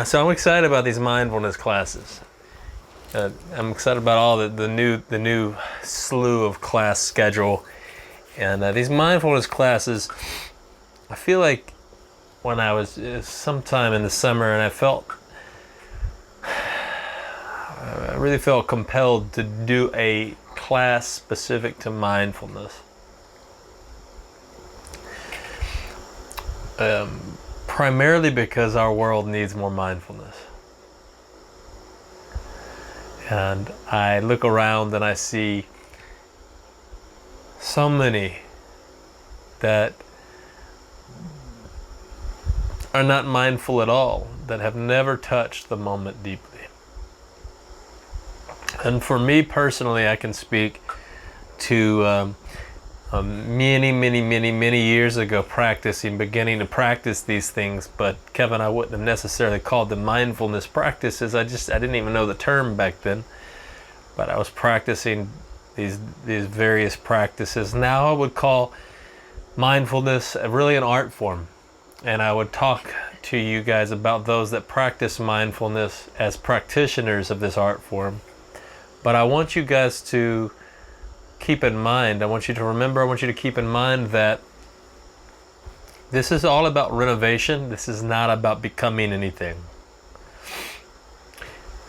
So I'm excited about these mindfulness classes. I'm excited about all the new slew of class schedule, and these mindfulness classes. I feel like when I was sometime in the summer, and I really felt compelled to do a class specific to mindfulness. Primarily because our world needs more mindfulness. And I look around and I see so many that are not mindful at all, that have never touched the moment deeply. And for me personally, I can speak to many years ago beginning to practice these things, but Kevin, I wouldn't have necessarily called them mindfulness practices. I didn't even know the term back then, but I was practicing these various practices. Now I would call mindfulness really an art form, and I would talk to you guys about those that practice mindfulness as practitioners of this art form. But I want you guys to keep in mind, I want you to keep in mind that this is all about renovation. This is not about becoming anything.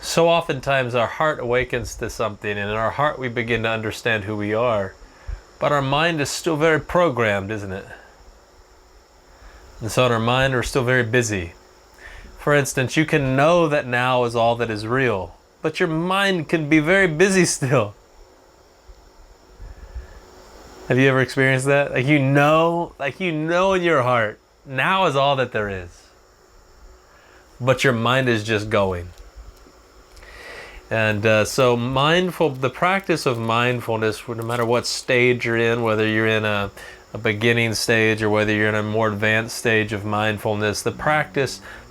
So oftentimes our heart awakens to something, and in our heart we begin to understand who we are, but our mind is still very programmed, isn't it? And so in our mind we're still very busy. For instance, you can know that now is all that is real, but your mind can be very busy still. Have you ever experienced that? Like you know in your heart, now is all that there is. But your mind is just going. And so the practice of mindfulness, no matter what stage you're in, whether you're in a beginning stage or whether you're in a more advanced stage of mindfulness, the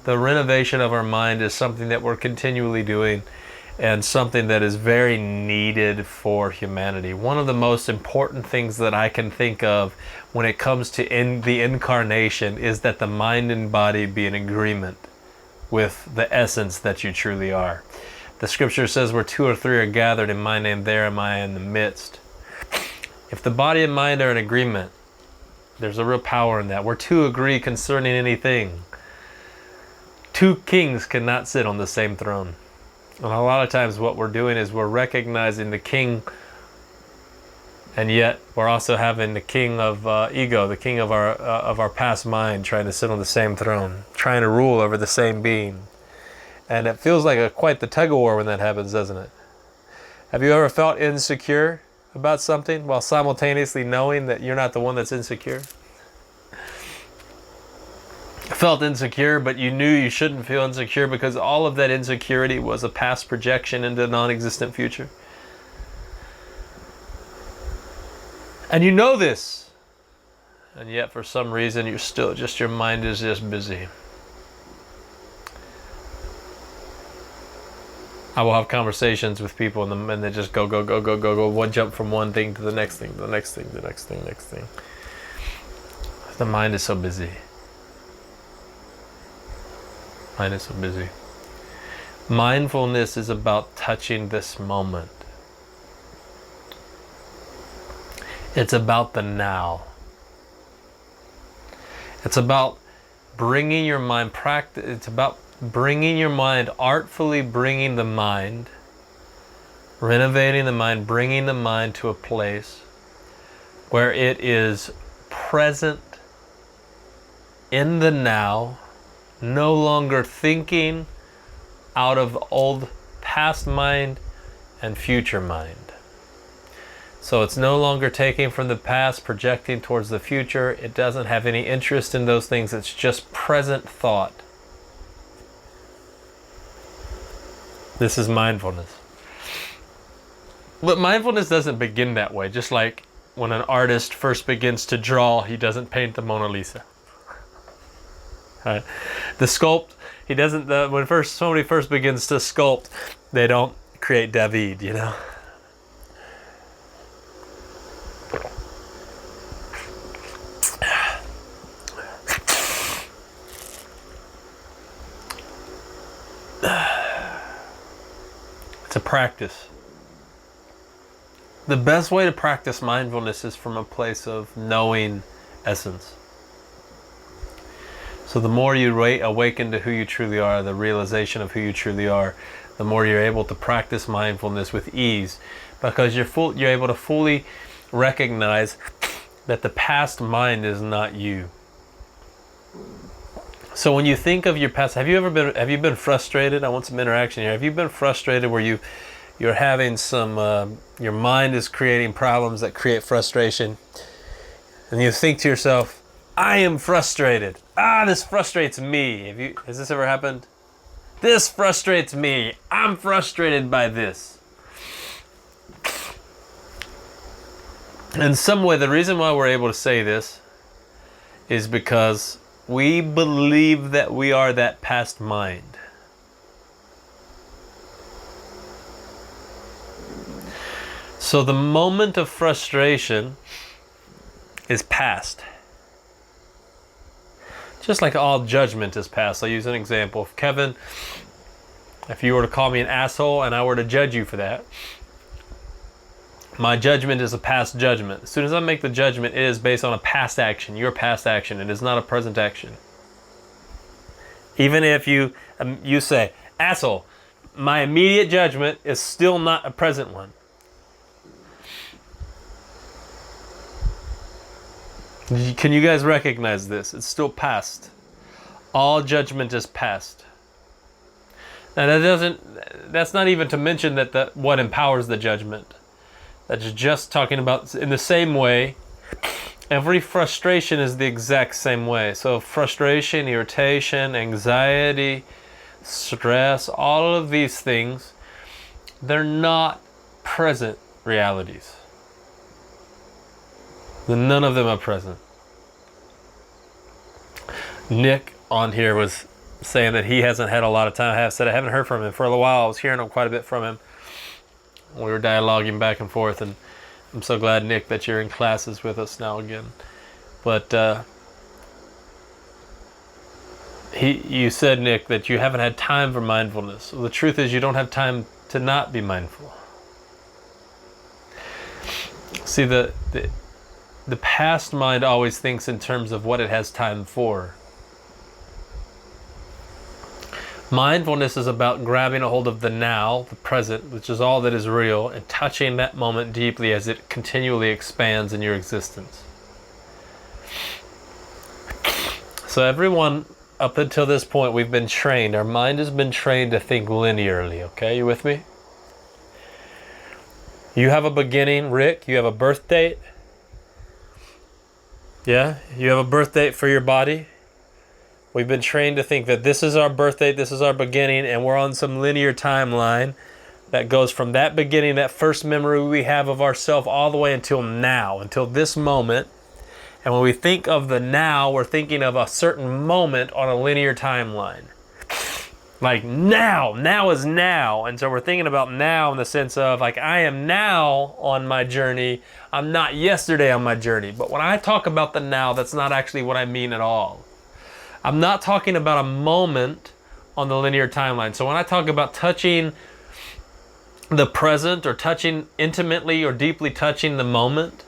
renovation of our mind is something that we're continually doing, and something that is very needed for humanity. One of the most important things that I can think of when it comes to the incarnation is that the mind and body be in agreement with the essence that you truly are. The scripture says where 2 or 3 are gathered in my name, there am I in the midst. If the body and mind are in agreement, there's a real power in that. Where 2 agree concerning anything, 2 kings cannot sit on the same throne. And a lot of times what we're doing is we're recognizing the king, and yet we're also having the king of ego, the king of our past mind, trying to sit on the same throne, trying to rule over the same being. And it feels like quite the tug of war when that happens, doesn't it? Have you ever felt insecure about something while simultaneously knowing that you're not the one that's insecure? Felt insecure, but you knew you shouldn't feel insecure because all of that insecurity was a past projection into a non-existent future. And you know this, and yet for some reason your mind is just busy. I will have conversations with people and they just go, one jump from one thing to the next thing, the next thing. The mind is so busy. Mind is so busy. Mindfulness is about touching this moment. It's about the now. It's about bringing your mind artfully bringing the mind, renovating the mind, bringing the mind to a place where it is present in the now, no longer thinking out of old past mind and future mind. So it's no longer taking from the past, projecting towards the future. It doesn't have any interest in those things. It's just present thought. This is mindfulness. But mindfulness doesn't begin that way. Just like when an artist first begins to draw, he doesn't paint the Mona Lisa. Right? The sculpt, when somebody first begins to sculpt, they don't create David, you know. It's a practice. The best way to practice mindfulness is from a place of knowing essence. So the more you awaken to who you truly are, the realization of who you truly are, the more you're able to practice mindfulness with ease, because you're able to fully recognize that the past mind is not you. So when you think of your past, have you been frustrated? I want some interaction here. Have you been frustrated where you're having some, your mind is creating problems that create frustration, and you think to yourself, I am frustrated. This frustrates me. Has this ever happened? This frustrates me. I'm frustrated by this. In some way, the reason why we're able to say this is because we believe that we are that past mind. So the moment of frustration is past. Just like all judgment is past. I'll use an example. If Kevin, if you were to call me an asshole and I were to judge you for that, my judgment is a past judgment. As soon as I make the judgment, it is based on a past action, your past action. It is not a present action. Even if you say, asshole, my immediate judgment is still not a present one. Can you guys recognize this? It's still past. All judgment is past. Now that's not even to mention that what empowers the judgment. That's just talking about in the same way. Every frustration is the exact same way. So frustration, irritation, anxiety, stress, all of these things, they're not present realities. None of them are present. Nick on here was saying that he hasn't had a lot of time. I haven't heard from him for a little while. I was hearing quite a bit from him. We were dialoguing back and forth, and I'm so glad, Nick, that you're in classes with us now again. But you said, Nick, that you haven't had time for mindfulness. Well, the truth is you don't have time to not be mindful. See, the past mind always thinks in terms of what it has time for. Mindfulness is about grabbing a hold of the now, the present, which is all that is real, and touching that moment deeply as it continually expands in your existence. So everyone, up until this point, we've been trained. Our mind has been trained to think linearly, okay? You with me? You have a beginning, Rick. You have a birth date. Yeah? You have a birth date for your body. We've been trained to think that this is our birth date, this is our beginning, and we're on some linear timeline that goes from that beginning, that first memory we have of ourselves, all the way until now, until this moment. And when we think of the now, we're thinking of a certain moment on a linear timeline. Like now is now. And so we're thinking about now in the sense of like, I am now on my journey. I'm not yesterday on my journey. But when I talk about the now, that's not actually what I mean at all. I'm not talking about a moment on the linear timeline. So when I talk about touching the present or touching intimately or deeply touching the moment,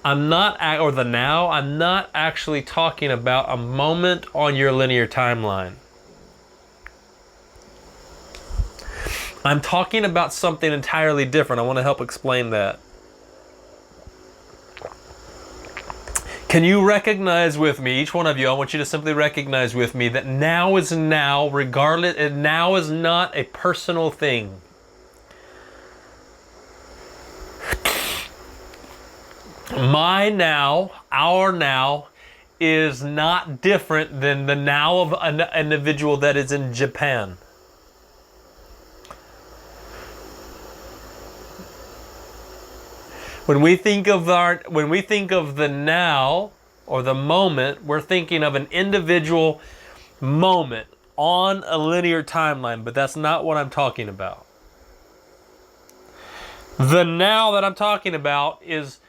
or the now, I'm not actually talking about a moment on your linear timeline. I'm talking about something entirely different. I want to help explain that. Can you recognize with me, each one of you, I want you to simply recognize with me that now is now, regardless, and now is not a personal thing. My now, our now, is not different than the now of an individual that is in Japan. When we think of the now or the moment, we're thinking of an individual moment on a linear timeline, but that's not what I'm talking about. The now that I'm talking about is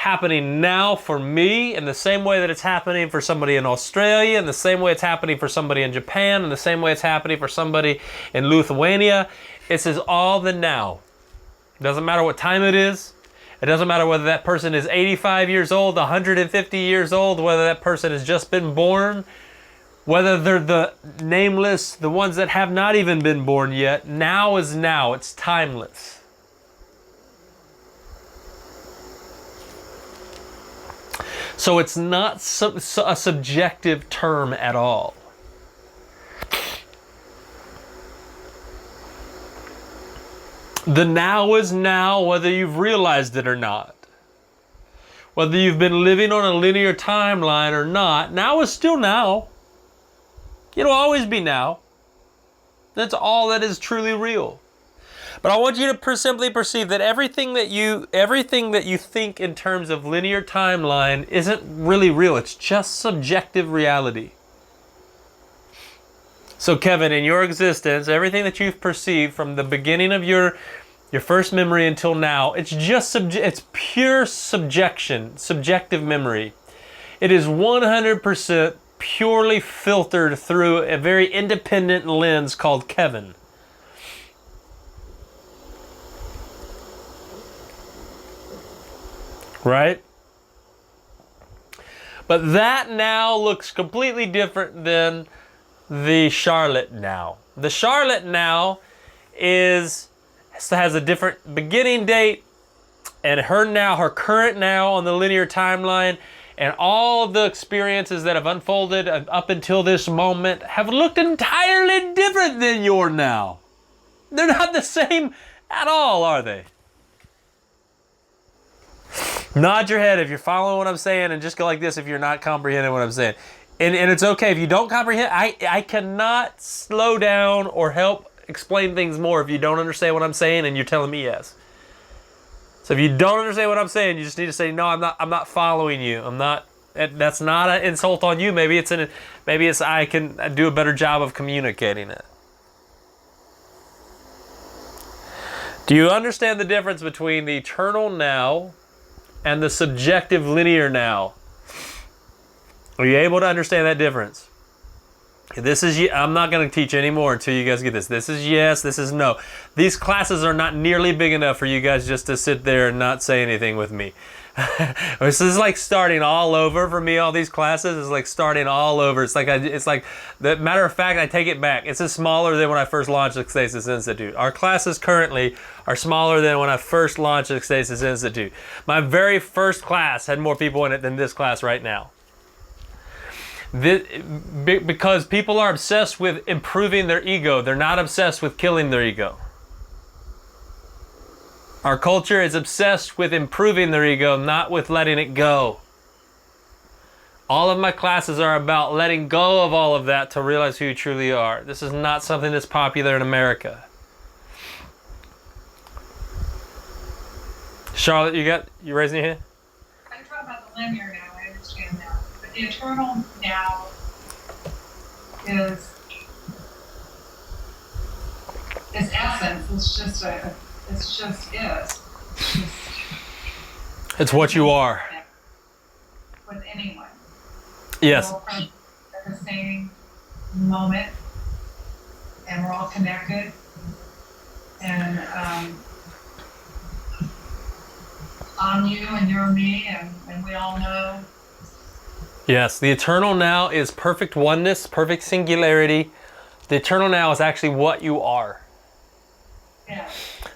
happening now for me, in the same way that it's happening for somebody in Australia, in the same way it's happening for somebody in Japan, in the same way it's happening for somebody in Lithuania. This is all the now. It doesn't matter what time it is. It doesn't matter whether that person is 85 years old, 150 years old, whether that person has just been born, whether they're the nameless, the ones that have not even been born yet. Now is now. It's timeless. So it's not a subjective term at all. The now is now, whether you've realized it or not. Whether you've been living on a linear timeline or not, now is still now. It'll always be now. That's all that is truly real. But I want you to simply perceive that everything that you think in terms of linear timeline isn't really real. It's just subjective reality. So Kevin, in your existence, everything that you've perceived from the beginning of your first memory until now, it's just it's pure subjective memory. It is 100% purely filtered through a very independent lens called Kevin. Right? But that now looks completely different than the Charlotte now. The Charlotte now has a different beginning date, and her current now on the linear timeline, and all of the experiences that have unfolded up until this moment have looked entirely different than your now. They're not the same at all, are they? Nod your head if you're following what I'm saying, and just go like this if you're not comprehending what I'm saying. And it's okay if you don't comprehend. I cannot slow down or help explain things more if you don't understand what I'm saying and you're telling me yes. So if you don't understand what I'm saying, you just need to say, no, I'm not following you. I'm not. That's not an insult on you. Maybe it's I can do a better job of communicating it. Do you understand the difference between the eternal now and the subjective linear now? Are you able to understand that difference? This is, I'm not going to teach anymore until you guys get this. This is yes, this is no. These classes are not nearly big enough for you guys just to sit there and not say anything with me. This is like starting all over for me. All these classes is like starting all over. It's like the matter of fact, I take it back. It's smaller than when I first launched Ekstasis Institute. Our classes currently are smaller than when I first launched Ekstasis Institute. My very first class had more people in it than this class right now. Because people are obsessed with improving their ego. They're not obsessed with killing their ego. Our culture is obsessed with improving their ego, not with letting it go. All of my classes are about letting go of all of that to realize who you truly are. This is not something that's popular in America. Charlotte, you raising your hand? I talk about the linear now, I understand that. But the eternal now is essence. It's just is. It's what you are. With anyone. Yes. We're all present at the same moment, and we're all connected. And I'm you and you're me, and we all know. Yes, the eternal now is perfect oneness, perfect singularity. The eternal now is actually what you are. Yeah.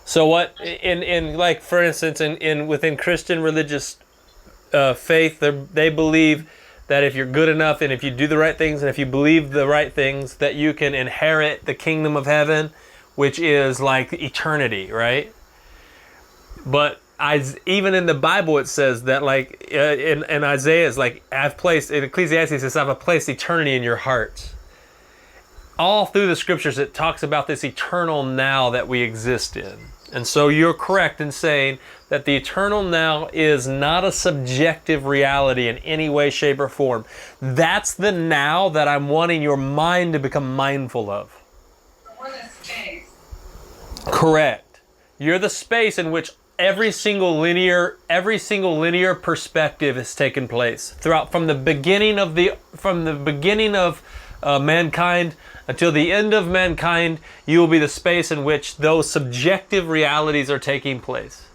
So what in like, for instance, within Christian religious faith, they believe that if you're good enough and if you do the right things and if you believe the right things, that you can inherit the kingdom of heaven, which is like eternity, right? But even in the Bible it says that, like in Isaiah, it's like, in Ecclesiastes it says, I've placed eternity in your hearts. All through the scriptures it talks about this eternal now that we exist in. And so you're correct in saying that the eternal now is not a subjective reality in any way, shape, or form. That's the now that I'm wanting your mind to become mindful of. We're the space. Correct. You're the space in which every single linear perspective has taken place throughout, from the beginning of mankind until the end of mankind. You will be the space in which those subjective realities are taking place.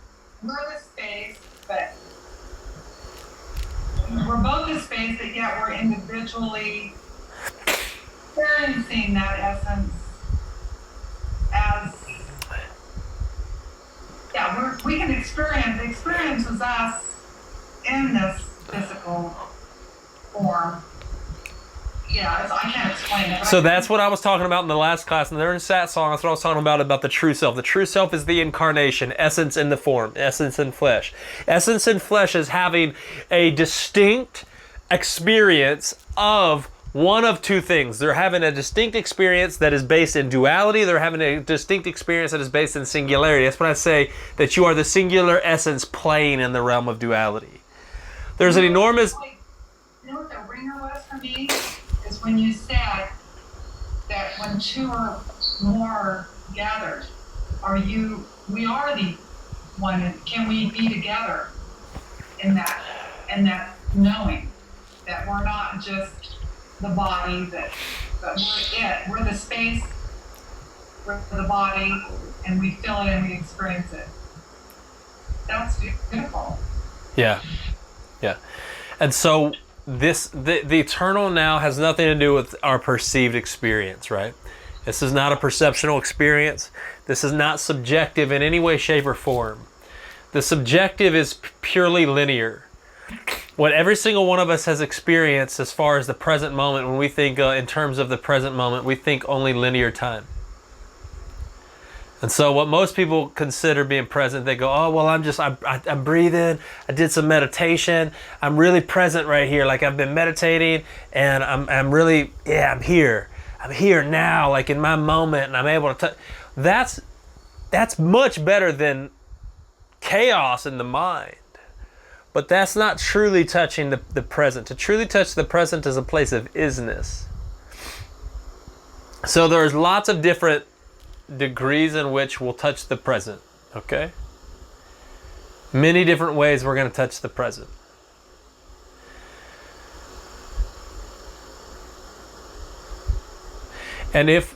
We're the space, but we're both the space, but yet we're individually experiencing that essence as, yeah, we can experience, the experience is us in this physical form. Yeah, I can't explain it. So that's what I was talking about in the last class, and there in Sat Song, that's what I was talking about the true self. The true self is the incarnation, essence in the form, essence in flesh. Essence in flesh is having a distinct experience of one of two things. They're having a distinct experience that is based in duality. They're having a distinct experience that is based in singularity. That's when I say that you are the singular essence playing in the realm of duality. There's an enormous... You know what the ringer was for me? Is when you said that when two or more gathered, we are the one, can we be together in that knowing that we're not just the body, but we're the space, we're the body, and we feel it and we experience it. That's beautiful. Yeah. And so the eternal now has nothing to do with our perceived experience, right? This is not a perceptual experience. This is not subjective in any way, shape, or form. The subjective is purely linear. What every single one of us has experienced as far as the present moment, when we think in terms of the present moment, we think only linear time. And so what most people consider being present, they go, oh, well, I'm breathing, I did some meditation, I'm really present right here, like I've been meditating, and I'm really, I'm here now, like in my moment, and I'm able to touch. That's much better than chaos in the mind. But that's not truly touching the present. To truly touch the present is a place of isness. So there's lots of different degrees in which we'll touch the present, okay? Many different ways we're going to touch the present. And if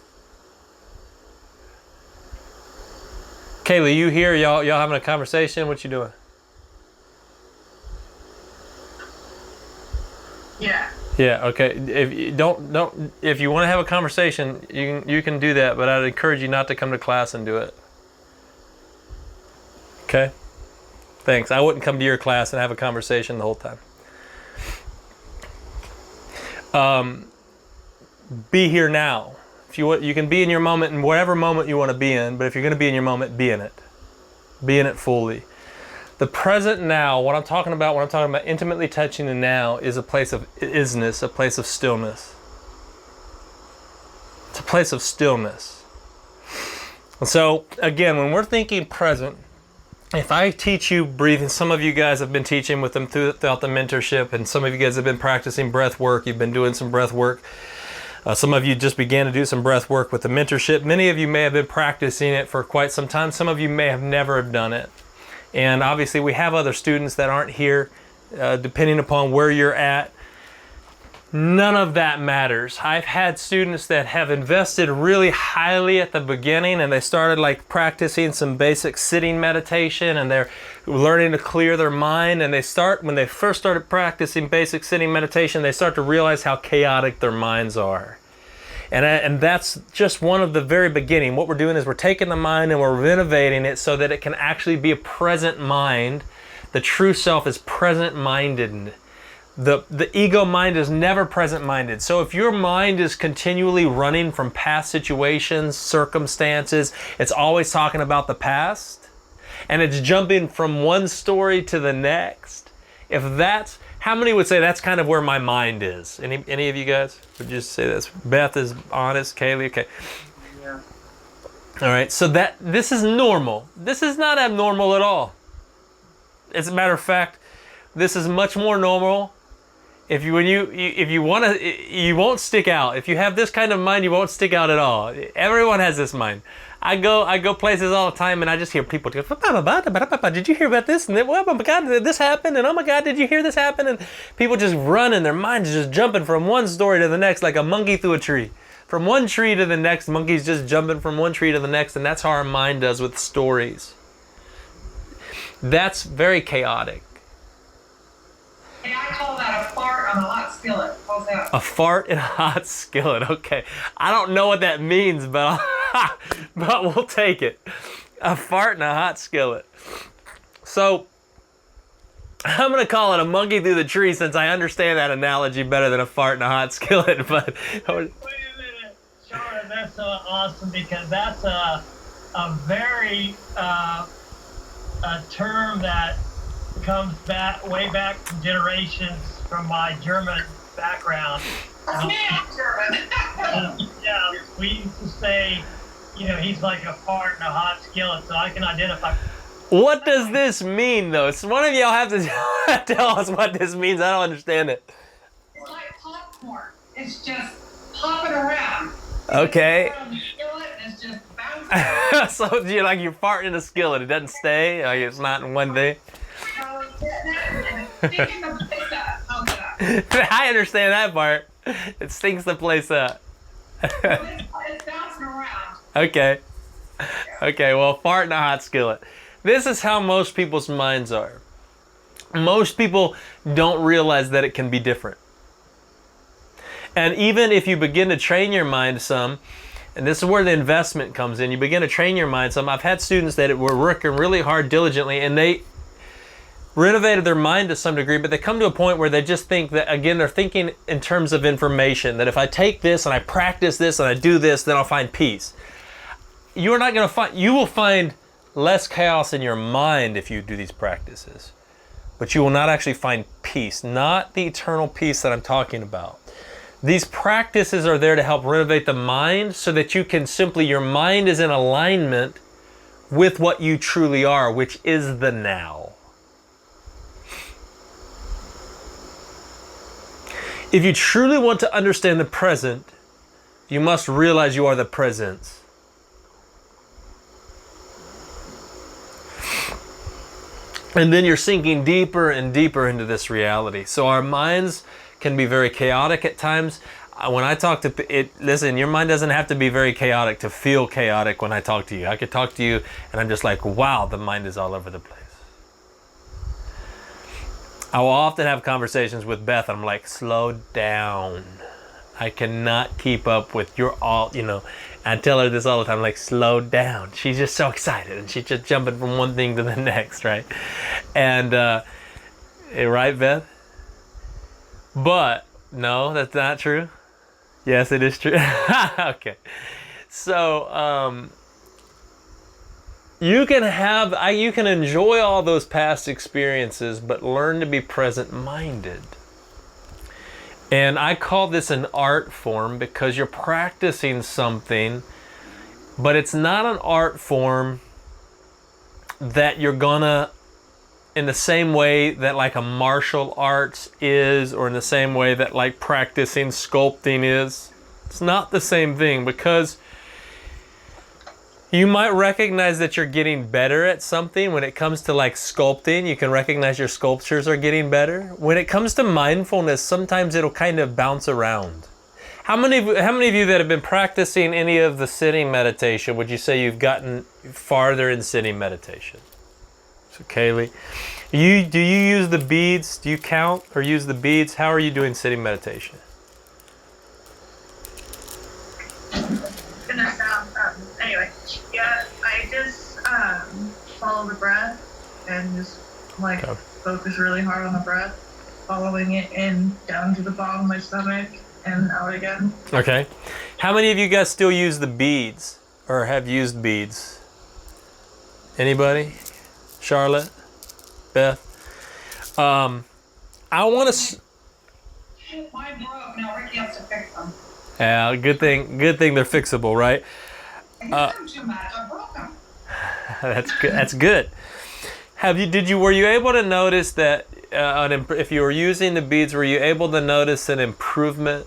Kaylee, you here? Y'all having a conversation? What you doing? Yeah. Yeah, okay. If you if you want to have a conversation, you can do that, but I'd encourage you not to come to class and do it. Okay? Thanks. I wouldn't come to your class and have a conversation the whole time. Be here now. If you want, you can be in your moment in whatever moment you want to be in, but if you're going to be in your moment, be in it. Be in it fully. The present now, what I'm talking about when I'm talking about intimately touching the now, is a place of isness, a place of stillness. It's a place of stillness. And so, again, when we're thinking present, if I teach you breathing, some of you guys have been teaching with them throughout the mentorship, and some of you guys have been practicing breath work, you've been doing some breath work. Some of you just began to do some breath work with the mentorship. Many of you may have been practicing it for quite some time. Some of you may have never done it. And obviously we have other students that aren't here, depending upon where you're at. None of that matters. I've had students that have invested really highly at the beginning, and they started like practicing some basic sitting meditation, and they're learning to clear their mind. And when they first started practicing basic sitting meditation, they start to realize how chaotic their minds are. And that's just one of the very beginning. What we're doing is we're taking the mind and we're renovating it so that it can actually be a present mind. The true self is present-minded. The ego mind is never present-minded. So if your mind is continually running from past situations, circumstances, it's always talking about the past, and it's jumping from one story to the next. How many would say that's kind of where my mind is? Any of you guys would just say this? Beth is honest. Kaylee, okay. Yeah. All right, so this is normal. This is not abnormal at all. As a matter of fact, this is much more normal If you want to, you won't stick out. If you have this kind of mind, you won't stick out at all. Everyone has this mind. I go places all the time, and I just hear people go, "Did you hear about this?" And then, "Oh my God, did this happen?" And, "Oh my God, did you hear this happen?" And people just run, and their minds just jumping from one story to the next, like a monkey through a tree. From one tree to the next, monkeys just jumping from one tree to the next, and that's how our mind does with stories. That's very chaotic. Hey, I call that a fart on a hot skillet. How's that? A fart in a hot skillet. Okay, I don't know what that means, but but we'll take it. A fart in a hot skillet. So I'm gonna call it a monkey through the tree since I understand that analogy better than a fart in a hot skillet. But wait a minute, Charlotte, that's so awesome because that's a very a term that comes back way back from generations from my German background. That's me, I'm German. Yeah, we used to say, he's like a fart in a hot skillet, so I can identify. what does this mean, though? So one of y'all have to tell us what this means. I don't understand it. It's like popcorn. It's just popping around. Okay. It's around the skillet and it's just bouncing. So you're like you're farting in a skillet. It doesn't stay. Like it's not in one day. I understand that part. It stinks the place up. It's bouncing around. Okay. Okay, well, fart in a hot skillet. This is how most people's minds are. Most people don't realize that it can be different. And even if you begin to train your mind some, and this is where the investment comes in, you begin to train your mind some. I've had students that were working really hard diligently, and they renovated their mind to some degree, but they come to a point where they just think that, again, they're thinking in terms of information, that if I take this and I practice this and I do this, then I'll find peace. You're not going to find, you will find less chaos in your mind if you do these practices, but you will not actually find peace, not the eternal peace that I'm talking about. These practices are there to help renovate the mind so that you can simply, your mind is in alignment with what you truly are, which is the now. If you truly want to understand the present, you must realize you are the presence. And then you're sinking deeper and deeper into this reality. So our minds can be very chaotic at times. When I talk to it, listen, your mind doesn't have to be very chaotic to feel chaotic when I talk to you. I could talk to you and I'm just like, wow, the mind is all over the place. I will often have conversations with Beth and I'm like, slow down. I cannot keep up with your all, I tell her this all the time, like, slow down. She's just so excited and she's just jumping from one thing to the next, right? And, right, Beth? But, no, that's not true. Yes, it is true. Okay. So, you can enjoy all those past experiences, but learn to be present-minded. And I call this an art form because you're practicing something, but it's not an art form that you're gonna, in the same way that like a martial arts is, or in the same way that like practicing sculpting is. It's not the same thing, because you might recognize that you're getting better at something. When it comes to like sculpting, you can recognize your sculptures are getting better. When it comes to mindfulness, sometimes it'll kind of bounce around. How many of you that have been practicing any of the sitting meditation, would you say you've gotten farther in sitting meditation? So Kaylee, do you use the beads? Do you count or use the beads? How are you doing sitting meditation? Gonna sound anyway, yeah, I just follow the breath and just focus really hard on the breath, following it in down to the bottom of my stomach and out again. Okay. How many of you guys still use the beads or have used beads? Anybody? Charlotte? Beth? I want to... Mine broke. Now Ricky has to fix them. Yeah, good thing they're fixable, right? I used them too much. I broke them. That's good. Were you able to notice that if you were using the beads, were you able to notice an improvement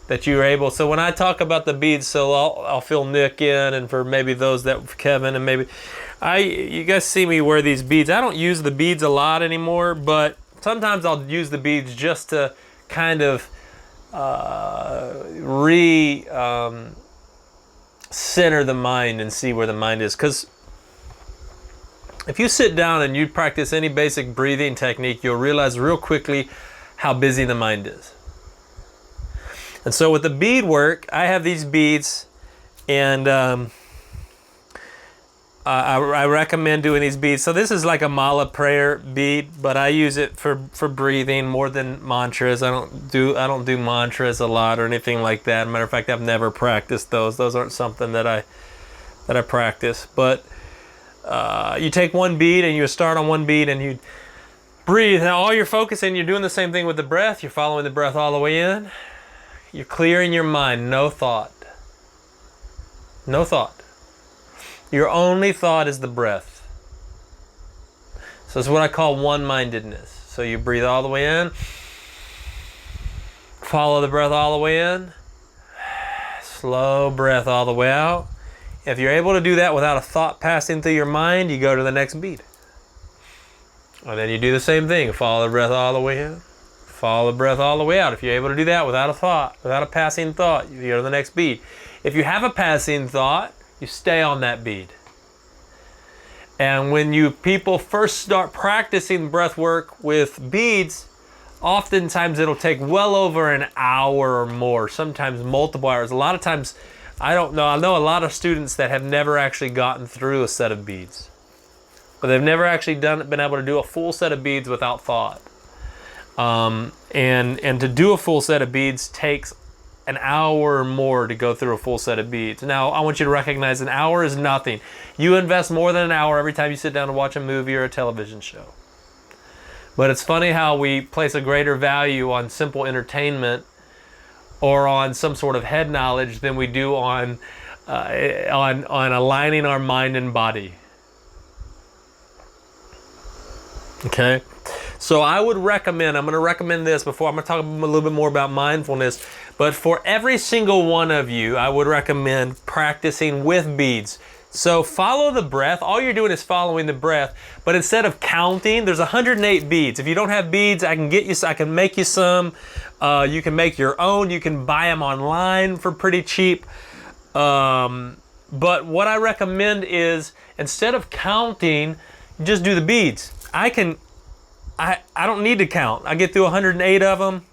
that you were able? So when I talk about the beads, so I'll fill Nick in, and for maybe those that Kevin and maybe you guys see me wear these beads. I don't use the beads a lot anymore, but sometimes I'll use the beads just to kind of center the mind and see where the mind is. Because if you sit down and you practice any basic breathing technique, you'll realize real quickly how busy the mind is. And so with the bead work, I have these beads, and I recommend doing these beads. So this is like a mala prayer bead, but I use it for breathing more than mantras. I don't do mantras a lot or anything like that. Matter of fact, I've never practiced those. Those aren't something that I practice. But you take one bead and you start on one bead and you breathe. Now all you're focusing, you're doing the same thing with the breath. You're following the breath all the way in. You're clearing your mind, no thought. No thought. Your only thought is the breath. So it's what I call one-mindedness. So you breathe all the way in, follow the breath all the way in, slow breath all the way out. If you're able to do that without a thought passing through your mind, you go to the next beat. And then you do the same thing, follow the breath all the way in, follow the breath all the way out. If you're able to do that without a thought, without a passing thought, you go to the next beat. If you have a passing thought, you stay on that bead. And when people first start practicing breath work with beads, oftentimes it'll take well over an hour or more, sometimes multiple hours. A lot of times, I don't know, I know a lot of students that have never actually gotten through a set of beads. But they've never actually been able to do a full set of beads without thought. And to do a full set of beads takes an hour or more to go through a full set of beads. Now, I want you to recognize an hour is nothing. You invest more than an hour every time you sit down to watch a movie or a television show. But it's funny how we place a greater value on simple entertainment or on some sort of head knowledge than we do on aligning our mind and body. Okay? So I would recommend, I'm going to recommend this before, I'm going to talk a little bit more about mindfulness, but for every single one of you, I would recommend practicing with beads. So follow the breath. All you're doing is following the breath, but instead of counting, there's 108 beads. If you don't have beads, I can make you some. You can make your own. You can buy them online for pretty cheap. But what I recommend is instead of counting, just do the beads. I don't need to count. I get through 108 of them.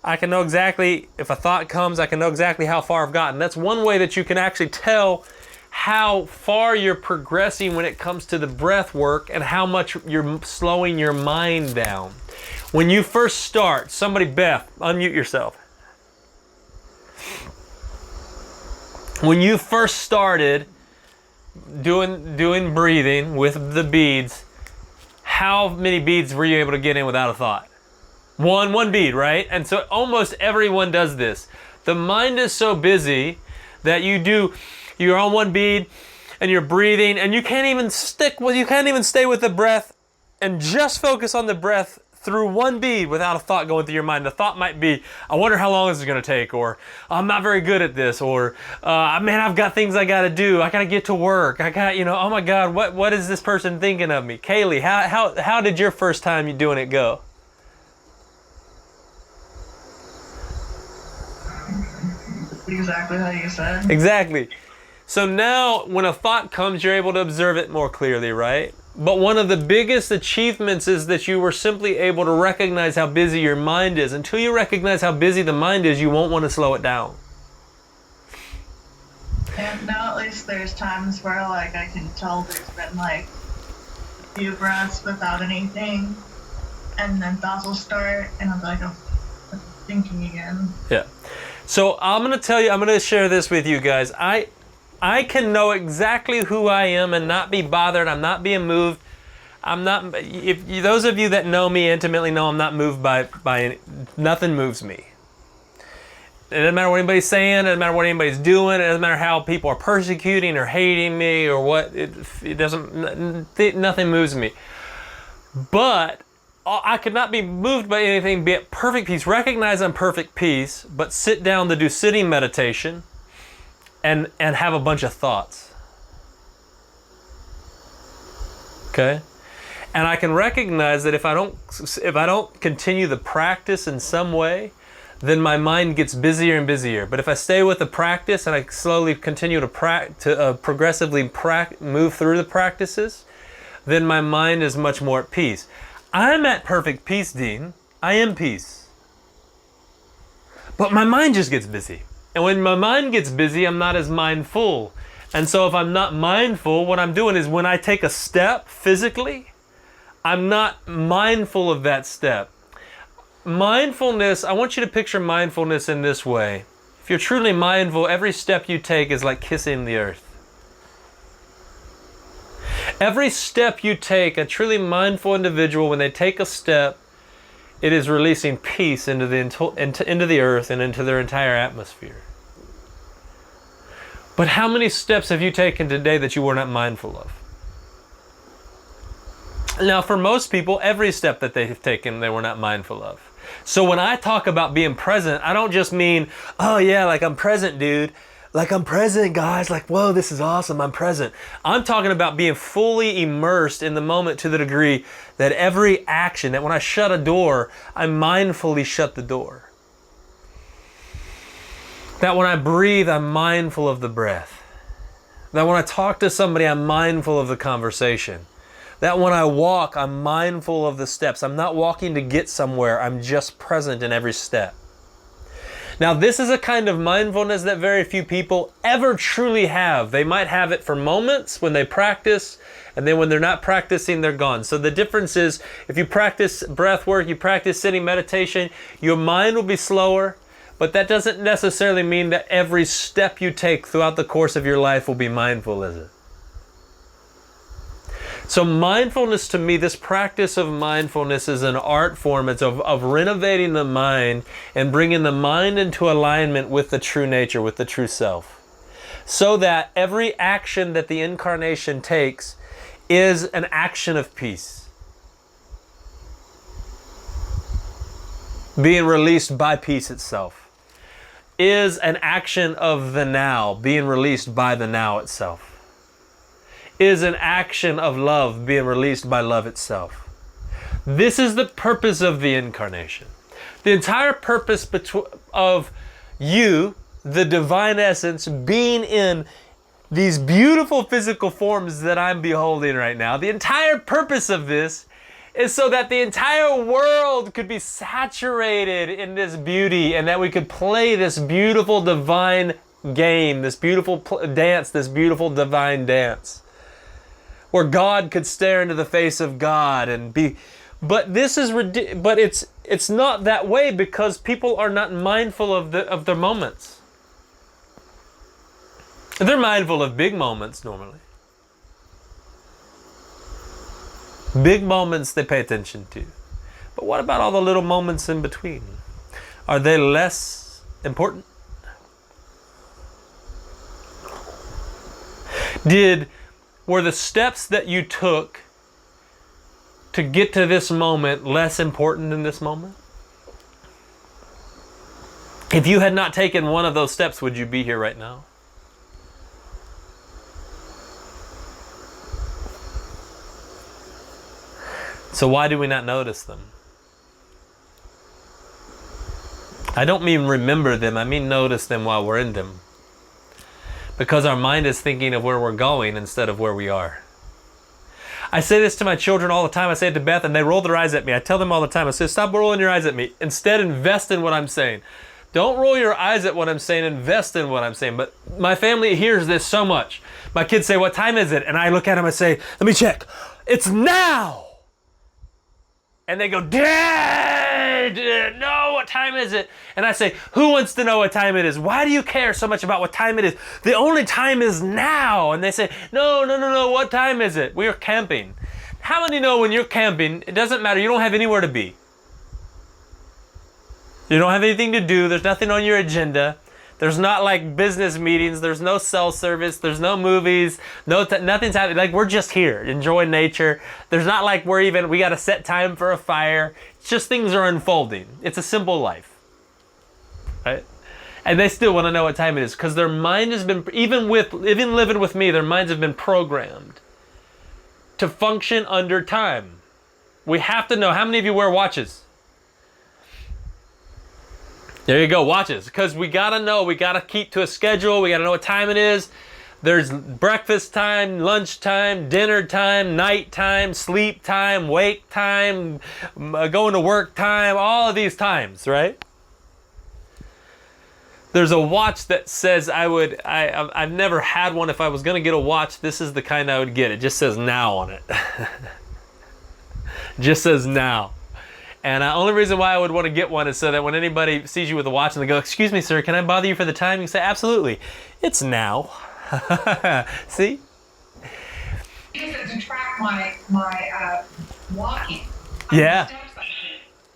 I can know exactly, if a thought comes, I can know exactly how far I've gotten. That's one way that you can actually tell how far you're progressing when it comes to the breath work and how much you're slowing your mind down. When you first start, Beth, unmute yourself. When you first started doing breathing with the beads, how many beads were you able to get in without a thought? One bead, right? And so almost everyone does this. The mind is so busy that you're on one bead and you're breathing and you can't even stay with the breath and just focus on the breath through one bead without a thought going through your mind. The thought might be, I wonder how long this is going to take, or I'm not very good at this, or man, I've got things I got to do. I got to get to work. I got, oh my God, what is this person thinking of me? Kaylee, how did your first time you doing it go? Exactly how you said. Exactly. So now when a thought comes, you're able to observe it more clearly, right? But one of the biggest achievements is that you were simply able to recognize how busy your mind is. Until you recognize how busy the mind is, you won't want to slow it down. And now at least there's times where I can tell there's been a few breaths without anything, and then thoughts will start and I'm I'm thinking again. Yeah. So I'm going to share this with you guys. I can know exactly who I am and not be bothered. I'm not being moved. Those of you that know me intimately know I'm not moved by nothing moves me. It doesn't matter what anybody's saying. It doesn't matter what anybody's doing. It doesn't matter how people are persecuting or hating me or what. Nothing moves me. But I could not be moved by anything, be at perfect peace. Recognize I'm perfect peace, but sit down to do sitting meditation and have a bunch of thoughts. Okay? And I can recognize that if I don't continue the practice in some way, then my mind gets busier and busier. But if I stay with the practice and I slowly continue to progressively move through the practices, then my mind is much more at peace. I'm at perfect peace, Dean. I am peace. But my mind just gets busy. And when my mind gets busy, I'm not as mindful. And so if I'm not mindful, what I'm doing is when I take a step physically, I'm not mindful of that step. Mindfulness, I want you to picture mindfulness in this way. If you're truly mindful, every step you take is like kissing the earth. Every step you take, a truly mindful individual, when they take a step, it is releasing peace into the earth and into their entire atmosphere. But how many steps have you taken today that you were not mindful of? Now, for most people, every step that they've taken, they were not mindful of. So when I talk about being present, I don't just mean, oh yeah, like I'm present, dude. Like I'm present, guys. Like, whoa, this is awesome. I'm present. I'm talking about being fully immersed in the moment to the degree that every action, that when I shut a door, I mindfully shut the door. That when I breathe, I'm mindful of the breath. That when I talk to somebody, I'm mindful of the conversation. That when I walk, I'm mindful of the steps. I'm not walking to get somewhere. I'm just present in every step. Now, this is a kind of mindfulness that very few people ever truly have. They might have it for moments when they practice, and then when they're not practicing, they're gone. So the difference is, if you practice breath work, you practice sitting meditation, your mind will be slower, but that doesn't necessarily mean that every step you take throughout the course of your life will be mindful, is it? So mindfulness, to me, this practice of mindfulness is an art form. It's of renovating the mind and bringing the mind into alignment with the true nature, with the true self. So that every action that the incarnation takes is an action of peace. Being released by peace itself. Is an action of the now, being released by the now itself. Is an action of love being released by love itself. This is the purpose of the incarnation. The entire purpose of you, the divine essence, being in these beautiful physical forms that I'm beholding right now, the entire purpose of this is so that the entire world could be saturated in this beauty and that we could play this beautiful divine game, this beautiful dance, this beautiful divine dance. Where God could stare into the face of God and be, but it's not that way because people are not mindful of their moments. They're mindful of big moments normally. Big moments they pay attention to. But what about all the little moments in between? Are they less important? Were the steps that you took to get to this moment less important in this moment? If you had not taken one of those steps, would you be here right now? So why do we not notice them? I don't mean remember them, I mean notice them while we're in them. Because our mind is thinking of where we're going instead of where we are. I say this to my children all the time. I say it to Beth and they roll their eyes at me. I tell them all the time, I say, stop rolling your eyes at me. Instead, invest in what I'm saying. Don't roll your eyes at what I'm saying, invest in what I'm saying. But my family hears this so much. My kids say, what time is it? And I look at them and say, let me check. It's now. And they go, Dad, no, what time is it? And I say, who wants to know what time it is? Why do you care so much about what time it is? The only time is now. And they say, no, what time is it? We are camping. How many know when you're camping, it doesn't matter, you don't have anywhere to be. You don't have anything to do, there's nothing on your agenda. There's not like business meetings. There's no cell service. There's no movies. Nothing's happening. Like, we're just here, enjoying nature. There's not like we got to set time for a fire. It's just things are unfolding. It's a simple life, right? And they still want to know what time it is because their mind has been, even living with me, their minds have been programmed to function under time. We have to know. How many of you wear watches? There you go, watches. Because we got to know. We got to keep to a schedule. We got to know what time it is. There's breakfast time, lunch time, dinner time, night time, sleep time, wake time, going to work time, all of these times, right? There's a watch that says I've never had one. If I was going to get a watch, this is the kind I would get. It just says now on it. Just says now. And the only reason why I would want to get one is so that when anybody sees you with a watch and they go, "Excuse me, sir, can I bother you for the time?" You say, "Absolutely. It's now." See? I use it to track my walking. Yeah.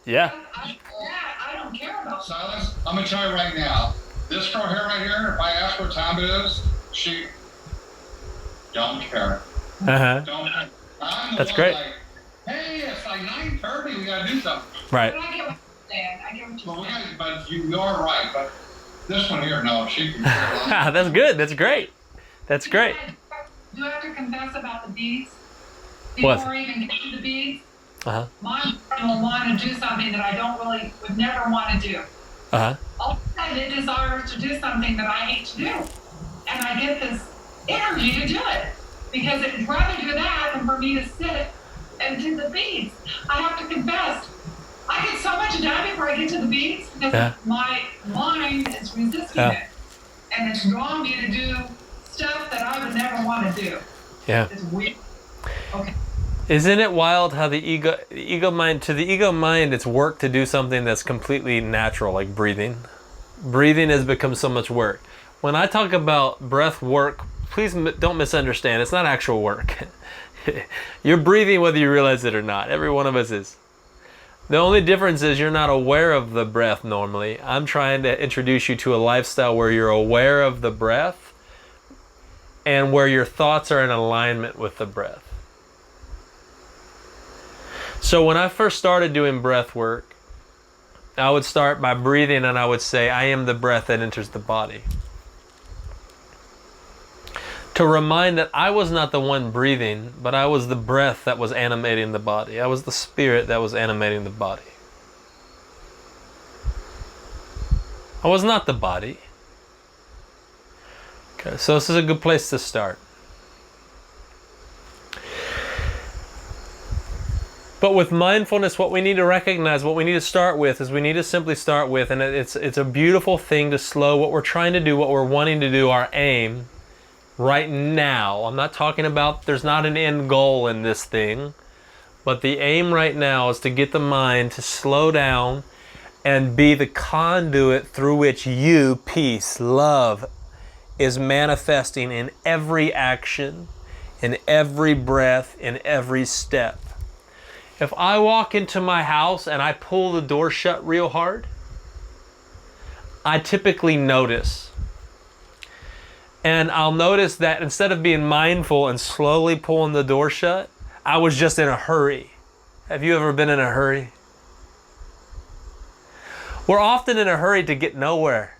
Yeah. I don't care about Silas, I'm gonna tell you right now, this girl here right here, if I ask what time it is, she don't care. Uh-huh. Don't. I'm the That's one great. Like, hey, it's like 9:30, we gotta do something. Right. But I get what you're saying. I get what But you're saying. but you are right. But this one here, no, she can care. That's good. That's great. That's great. Do I have to confess about the beads? What? Before I even get to the beads? Uh-huh. My mind will want to do something that I would never want to do. Uh-huh. All of a sudden it desires to do something that I hate to do. And I get this energy to do it. Because it'd rather do that than for me to sit and do the beads. I have to confess, I get so much done before I get to the beads because my mind is resisting it. And it's drawing me to do stuff that I would never want to do. Yeah. It's weird. Okay. Isn't it wild how the ego mind, it's work to do something that's completely natural, like breathing. Breathing has become so much work. When I talk about breath work, please don't misunderstand. It's not actual work. You're breathing whether you realize it or not. Every one of us is. The only difference is you're not aware of the breath normally. I'm trying to introduce you to a lifestyle where you're aware of the breath and where your thoughts are in alignment with the breath. So when I first started doing breath work, I would start by breathing and I would say, "I am the breath that enters the body." To remind that I was not the one breathing, but I was the breath that was animating the body. I was the spirit that was animating the body. I was not the body. Okay, so this is a good place to start. But with mindfulness, what we need to recognize, what we need to start with is we need to simply start with, and it's a beautiful thing to slow what we're trying to do, what we're wanting to do, our aim right now. I'm not talking about, there's not an end goal in this thing, but the aim right now is to get the mind to slow down and be the conduit through which you, peace, love, is manifesting in every action, in every breath, in every step. If I walk into my house and I pull the door shut real hard, I typically notice. And I'll notice that instead of being mindful and slowly pulling the door shut, I was just in a hurry. Have you ever been in a hurry? We're often in a hurry to get nowhere.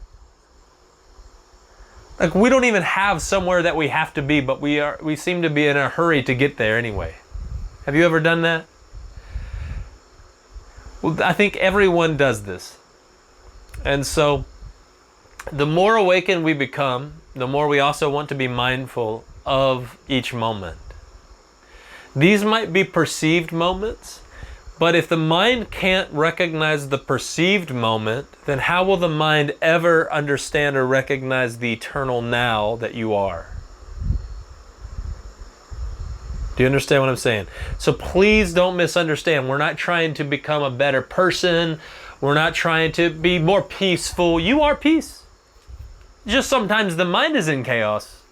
Like, we don't even have somewhere that we have to be, but we seem to be in a hurry to get there anyway. Have you ever done that? Well, I think everyone does this. And so the more awakened we become, the more we also want to be mindful of each moment. These might be perceived moments, but if the mind can't recognize the perceived moment, then how will the mind ever understand or recognize the eternal now that you are? Do you understand what I'm saying? So please don't misunderstand. We're not trying to become a better person. We're not trying to be more peaceful. You are peace. Just sometimes the mind is in chaos.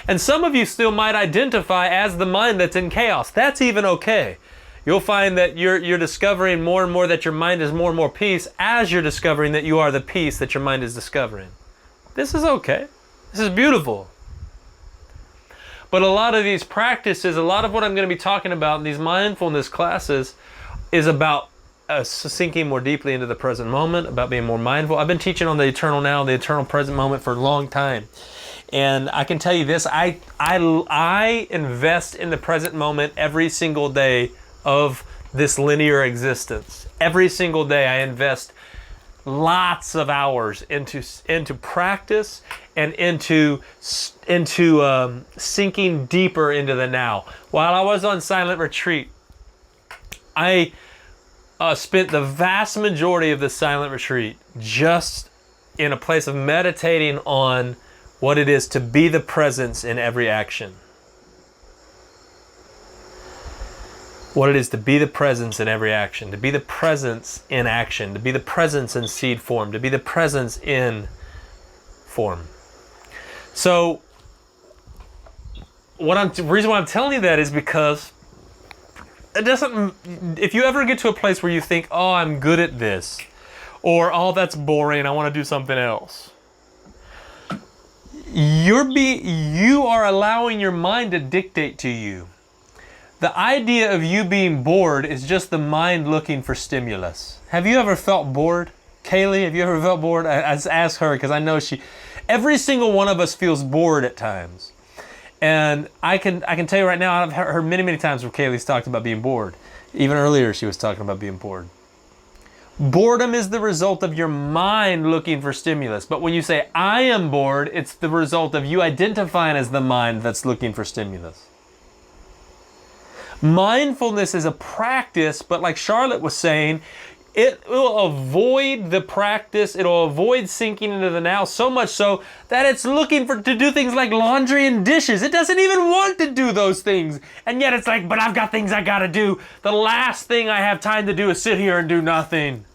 And some of you still might identify as the mind that's in chaos. That's even okay. You'll find that you're discovering more and more that your mind is more and more peace as you're discovering that you are the peace that your mind is discovering. This is okay. This is beautiful. But a lot of these practices, a lot of what I'm going to be talking about in these mindfulness classes is about sinking more deeply into the present moment, about being more mindful. I've been teaching on the eternal now, the eternal present moment for a long time. And I can tell you this, I invest in the present moment every single day of this linear existence. Every single day I invest lots of hours into practice and into sinking deeper into the now. While I was on silent retreat, I spent the vast majority of the silent retreat just in a place of meditating on what it is to be the presence in every action. What it is to be the presence in every action, to be the presence in action, to be the presence in seed form, to be the presence in form. So, the reason why I'm telling you that is because it doesn't. If you ever get to a place where you think, "Oh, I'm good at this," or "Oh, that's boring, I want to do something else," you are allowing your mind to dictate to you. The idea of you being bored is just the mind looking for stimulus. Have you ever felt bored? Kaylee, have you ever felt bored? I just ask her because I know every single one of us feels bored at times. And I can tell you right now, I've heard many, many times where Kaylee's talked about being bored. Even earlier she was talking about being bored. Boredom is the result of your mind looking for stimulus. But when you say, I am bored, it's the result of you identifying as the mind that's looking for stimulus. Mindfulness is a practice, but like Charlotte was saying, it will avoid the practice, it'll avoid sinking into the now so much so that it's looking to do things like laundry and dishes. It doesn't even want to do those things. And yet it's like, but I've got things I gotta do. The last thing I have time to do is sit here and do nothing.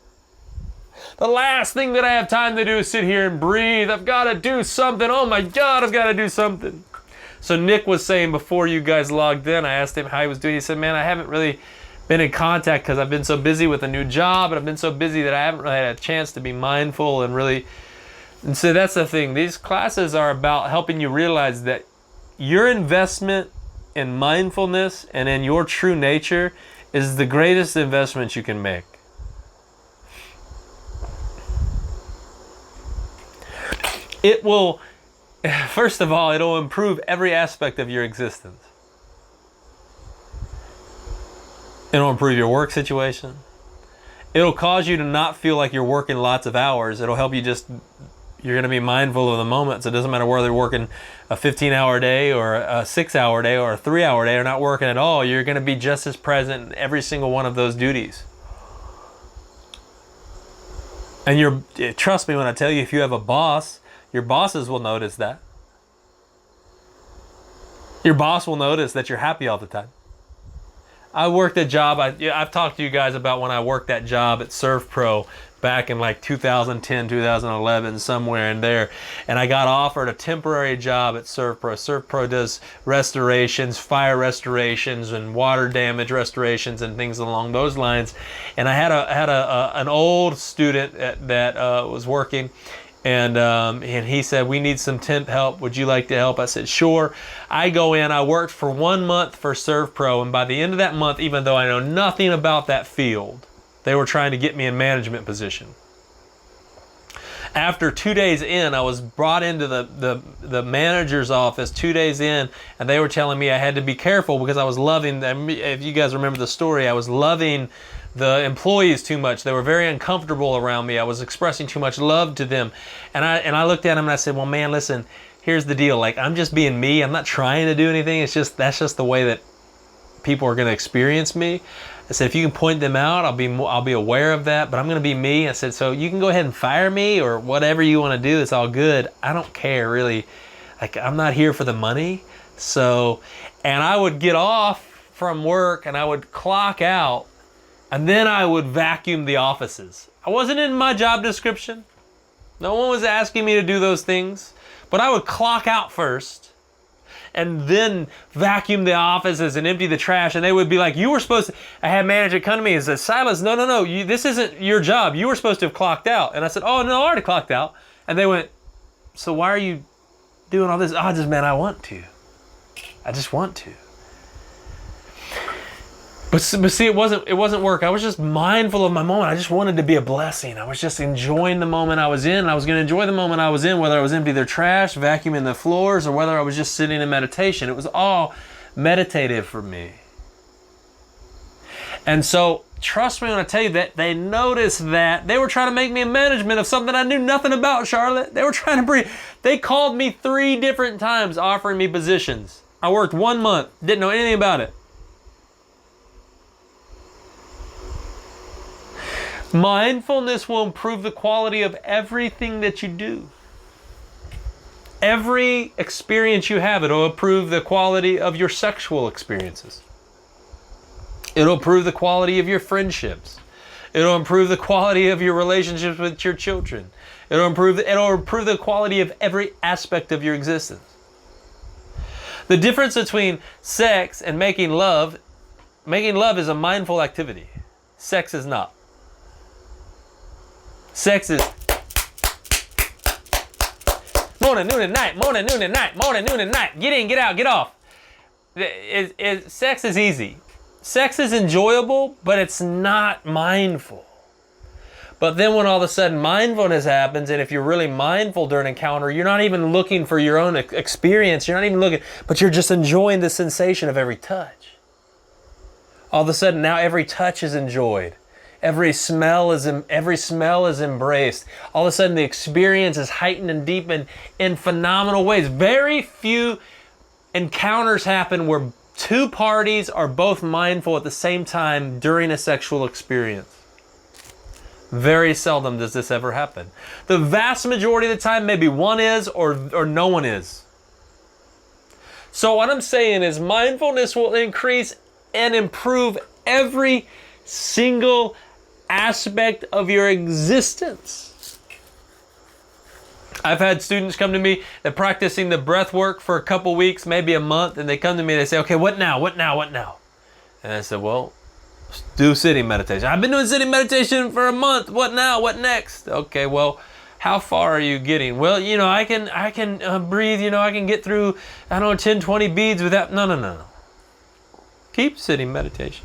The last thing that I have time to do is sit here and breathe. I've gotta do something. Oh my God, I've gotta do something. So Nick was saying before you guys logged in, I asked him how he was doing. He said, man, I haven't really been in contact because I've been so busy with a new job and I've been so busy that I haven't really had a chance to be mindful and really. And so that's the thing. These classes are about helping you realize that your investment in mindfulness and in your true nature is the greatest investment you can make. It will, first of all, it'll improve every aspect of your existence. It'll improve your work situation. It'll cause you to not feel like you're working lots of hours. It'll help you you're going to be mindful of the moment. So it doesn't matter whether you're working a 15-hour day or a 6-hour day or a 3-hour day or not working at all. You're going to be just as present in every single one of those duties. And trust me when I tell you, if you have a boss, your bosses will notice that. Your boss will notice that you're happy all the time. I worked a job, I've talked to you guys about when I worked that job at Surf Pro back in like 2010, 2011, somewhere in there. And I got offered a temporary job at Surf Pro. Surf Pro does restorations, fire restorations, and water damage restorations and things along those lines. And I had an old student that was working. And he said, we need some temp help. Would you like to help? I said, sure. I go in. I worked for 1 month for Surf Pro. And by the end of that month, even though I know nothing about that field, they were trying to get me in management position. After 2 days in, I was brought into the manager's office 2 days in, and they were telling me I had to be careful because I was loving them. If you guys remember the story, I was loving the employees too much. They were very uncomfortable around me. I was expressing too much love to them. And I looked at them and I said, well, man, listen, here's the deal. Like, I'm just being me. I'm not trying to do anything. That's just the way that people are going to experience me. I said, if you can point them out, I'll be aware of that, but I'm going to be me. I said, so you can go ahead and fire me or whatever you want to do. It's all good. I don't care really. Like, I'm not here for the money. So, and I would get off from work and I would clock out. And then I would vacuum the offices. I wasn't in my job description. No one was asking me to do those things. But I would clock out first. and then vacuum the offices and empty the trash. And they would be like, you were supposed to, I had a manager come to me and say, Silas, no, this isn't your job. You were supposed to have clocked out. And I said, oh, no, I already clocked out. And they went, so why are you doing all this? Oh, man, I want to. I just want to. But see, it wasn't work. I was just mindful of my moment. I just wanted to be a blessing. I was just enjoying the moment I was in. And I was going to enjoy the moment I was in, whether I was emptying their trash, vacuuming the floors, or whether I was just sitting in meditation. It was all meditative for me. And so, trust me when I tell you that they noticed that they were trying to make me a management of something I knew nothing about, Charlotte. They were trying to bring, they called me 3 different times offering me positions. I worked 1 month, didn't know anything about it. Mindfulness will improve the quality of everything that you do. Every experience you have, it'll improve the quality of your sexual experiences. It'll improve the quality of your friendships. It'll improve the quality of your relationships with your children. It'll improve the quality of every aspect of your existence. The difference between sex and making love is a mindful activity. Sex is not. Sex is morning, noon, and night, morning, noon, and night, morning, noon, and night. Get in, get out, get off. Sex is easy. Sex is enjoyable, but it's not mindful. But then when all of a sudden mindfulness happens, and if you're really mindful during an encounter, you're not even looking for your own experience. You're not even looking, but you're just enjoying the sensation of every touch. All of a sudden now every touch is enjoyed. Every smell is embraced. All of a sudden the experience is heightened and deepened in phenomenal ways. Very few encounters happen where 2 parties are both mindful at the same time during a sexual experience. Very seldom does this ever happen. The vast majority of the time, maybe one is or no one is. So what I'm saying is mindfulness will increase and improve every single aspect of your existence. I've had students come to me, they're practicing the breath work for a couple weeks, maybe a month, and they come to me and they say, okay, what now? And I said, well, do sitting meditation. I've been doing sitting meditation for a month. What now? What next? Okay, well, how far are you getting? Well, I can breathe, I can get through, 10, 20 beads without, no. Keep sitting meditation.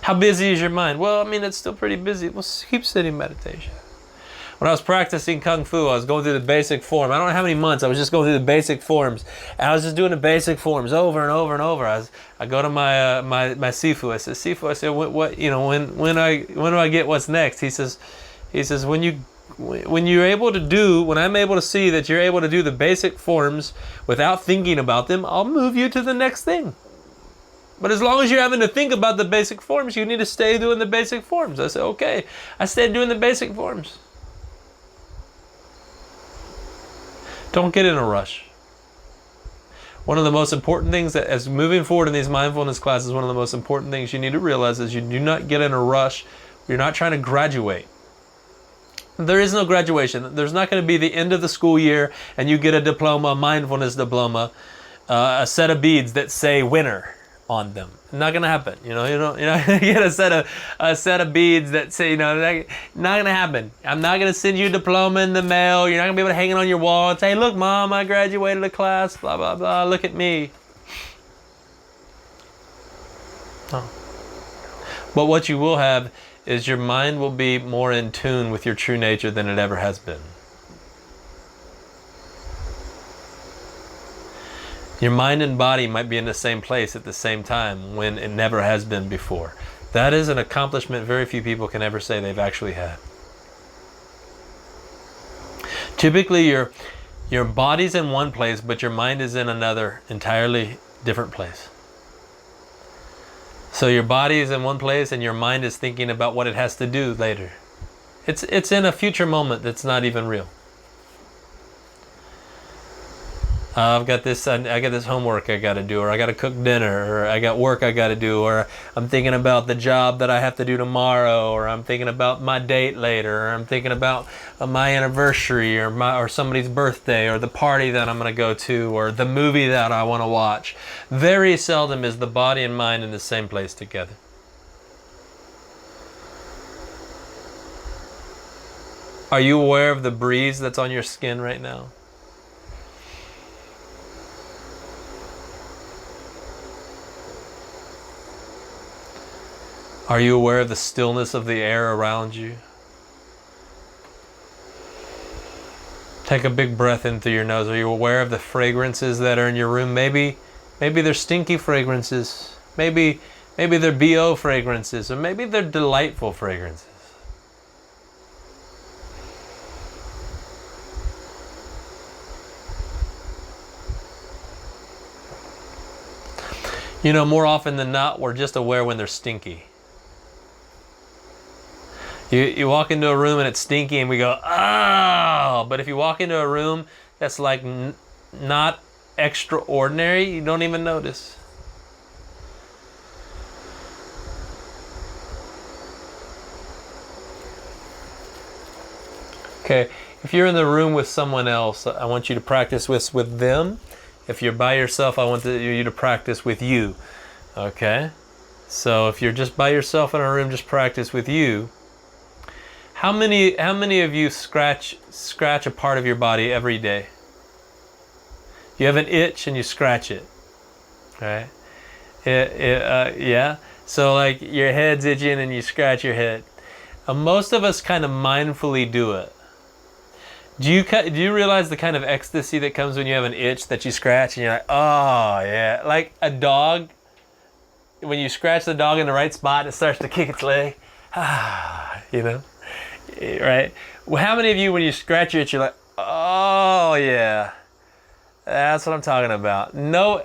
How busy is your mind? Well, it's still pretty busy. Well, keep sitting meditation. When I was practicing Kung Fu, I was going through the basic form. I don't know how many months. I was just going through the basic forms. And I was just doing the basic forms over and over and over. I go to my Sifu. I said, Sifu, when do I get what's next? He says, when I'm able to see that you're able to do the basic forms without thinking about them, I'll move you to the next thing. But as long as you're having to think about the basic forms, you need to stay doing the basic forms. I said, okay. I stayed doing the basic forms. Don't get in a rush. One of the most important things that, as moving forward in these mindfulness classes, one of the most important things you need to realize is you do not get in a rush. You're not trying to graduate. There is no graduation. There's not going to be the end of the school year and you get a diploma, a mindfulness diploma, a set of beads that say winner on them. Not gonna happen. You're not gonna get a set of beads that say, not gonna happen. I'm not gonna send you a diploma in the mail. You're not gonna be able to hang it on your wall and say, look, Mom, I graduated a class, blah, blah, blah, look at me. No. But what you will have is your mind will be more in tune with your true nature than it ever has been. Your mind and body might be in the same place at the same time when it never has been before. That is an accomplishment very few people can ever say they've actually had. Typically your body's in one place, but your mind is in another entirely different place. So your body is in one place and your mind is thinking about what it has to do later. It's in a future moment that's not even real. I've got this. I got this homework I got to do, or I got to cook dinner, or I got work I got to do, or I'm thinking about the job that I have to do tomorrow, or I'm thinking about my date later, or I'm thinking about my anniversary, or somebody's birthday, or the party that I'm going to go to, or the movie that I want to watch. Very seldom is the body and mind in the same place together. Are you aware of the breeze that's on your skin right now? Are you aware of the stillness of the air around you? Take a big breath in through your nose. Are you aware of the fragrances that are in your room? Maybe they're stinky fragrances. Maybe they're BO fragrances, or maybe they're delightful fragrances. You know, more often than not, we're just aware when they're stinky. You walk into a room and it's stinky and we go, oh! But if you walk into a room that's like not extraordinary, you don't even notice. Okay, if you're in the room with someone else, I want you to practice with them. If you're by yourself, I want you to practice with you. Okay? So if you're just by yourself in a room, just practice with you. How many of you scratch a part of your body every day? You have an itch and you scratch it, right? Yeah. So like your head's itching and you scratch your head. Most of us kind of mindfully do it. Do you realize the kind of ecstasy that comes when you have an itch that you scratch and you're like, oh yeah, like a dog. When you scratch the dog in the right spot, it starts to kick its leg. You know. Right? Well, how many of you, when you scratch your itch, you're like, oh yeah, that's what I'm talking about? No,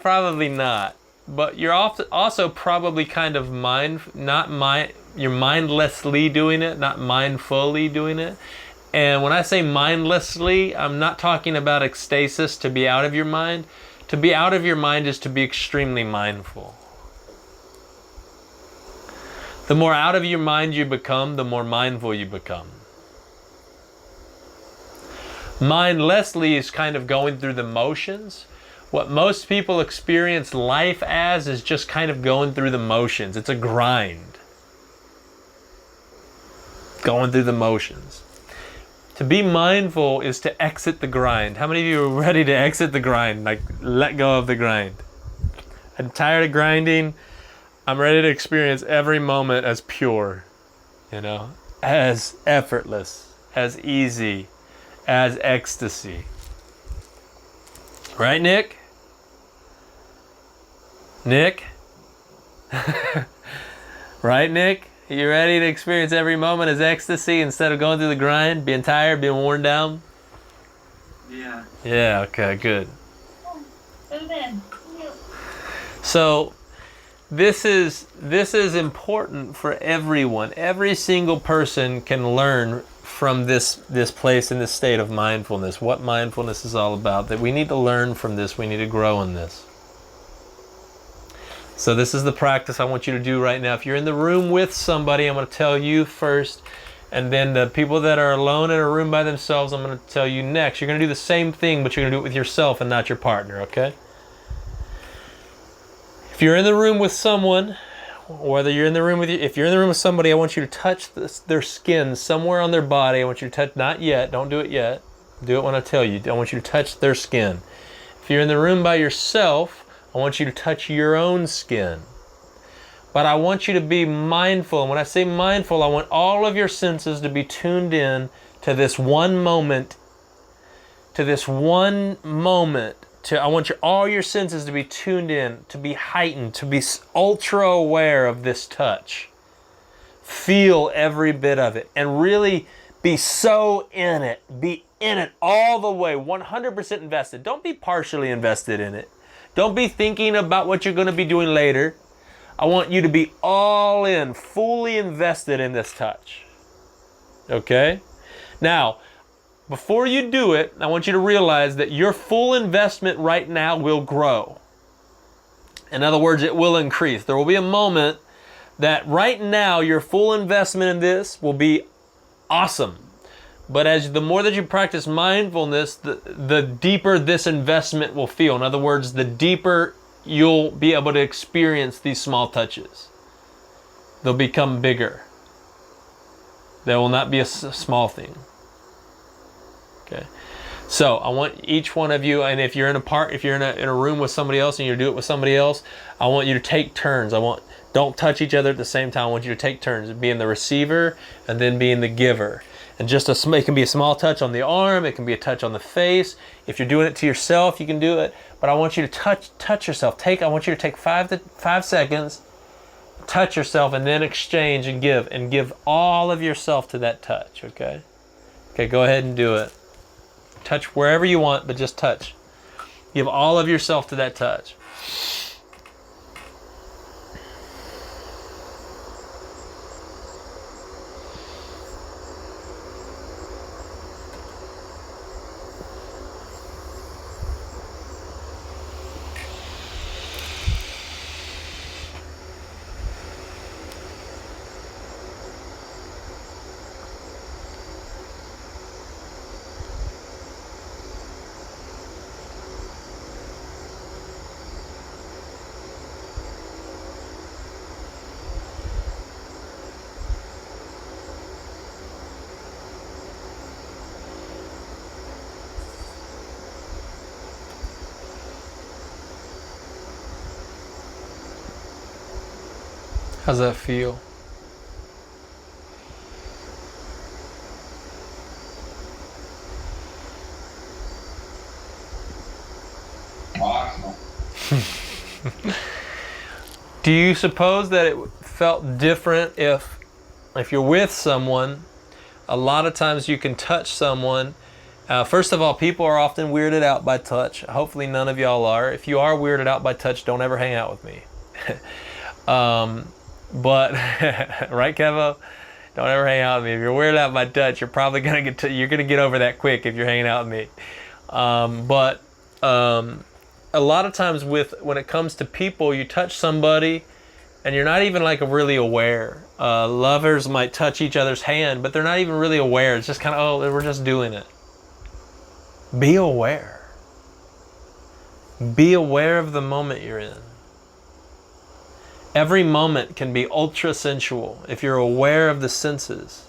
probably not. But you're also probably kind of you're mindlessly doing it, not mindfully doing it. And when I say mindlessly, I'm not talking about ekstasis, to be out of your mind. To be out of your mind is to be extremely mindful. The more out of your mind you become, the more mindful you become. Mindlessly is kind of going through the motions. What most people experience life as is just kind of going through the motions. It's a grind. Going through the motions. To be mindful is to exit the grind. How many of you are ready to exit the grind? Like, let go of the grind. I'm tired of grinding. I'm ready to experience every moment as pure, as effortless, as easy, as ecstasy. Right, Nick? Nick? Right, Nick? You ready to experience every moment as ecstasy instead of going through the grind, being tired, being worn down? Yeah. Yeah, okay, good. So, this is important for everyone. Every single person can learn from this place in this state of mindfulness, what mindfulness is all about. That we need to learn from this, we need to grow in this. So this is the practice I want you to do right now. If you're in the room with somebody, I'm going to tell you first, and then the people that are alone in a room by themselves, I'm going to tell you next. You're going to do the same thing, but you're going to do it with yourself and not your partner, okay? If you're in the room with someone, whether you're in the room with you, if you're in the room with somebody, I want you to touch their skin somewhere on their body. I want you to touch, not yet, don't do it yet. Do it when I tell you. I want you to touch their skin. If you're in the room by yourself, I want you to touch your own skin. But I want you to be mindful. And when I say mindful, I want all of your senses to be tuned in to this one moment. I want all your senses to be tuned in, to be heightened, to be ultra aware of this touch. Feel every bit of it and really be so in it. Be in it all the way, 100% invested. Don't be partially invested in it. Don't be thinking about what you're going to be doing later. I want you to be all in, fully invested in this touch. Okay? Now, before you do it, I want you to realize that your full investment right now will grow. In other words, it will increase. There will be a moment that right now your full investment in this will be awesome. But as the more that you practice mindfulness, the deeper this investment will feel. In other words, the deeper you'll be able to experience these small touches. They'll become bigger. They will not be a small thing. Okay. So I want each one of you, and if you're in a room with somebody else and you do it with somebody else, I want you to take turns. Don't touch each other at the same time. I want you to take turns, being the receiver and then being the giver. And it can be a small touch on the arm. It can be a touch on the face. If you're doing it to yourself, you can do it. But I want you to touch yourself. I want you to take 5 seconds, touch yourself, and then exchange and give all of yourself to that touch. Okay. Okay. Go ahead and do it. Touch wherever you want, but just touch. Give all of yourself to that touch. How's that feel? Awesome. Do you suppose that it felt different if you're with someone? A lot of times you can touch someone. First of all, people are often weirded out by touch. Hopefully none of y'all are. If you are weirded out by touch, don't ever hang out with me. But right, Kevo? Don't ever hang out with me. If you're weirded out by touch, you're probably gonna get over that quick if you're hanging out with me. But a lot of times when it comes to people, you touch somebody and you're not even like really aware. Lovers might touch each other's hand, but they're not even really aware. It's just kind of, oh, we're just doing it. Be aware. Be aware of the moment you're in. Every moment can be ultra sensual if you're aware of the senses.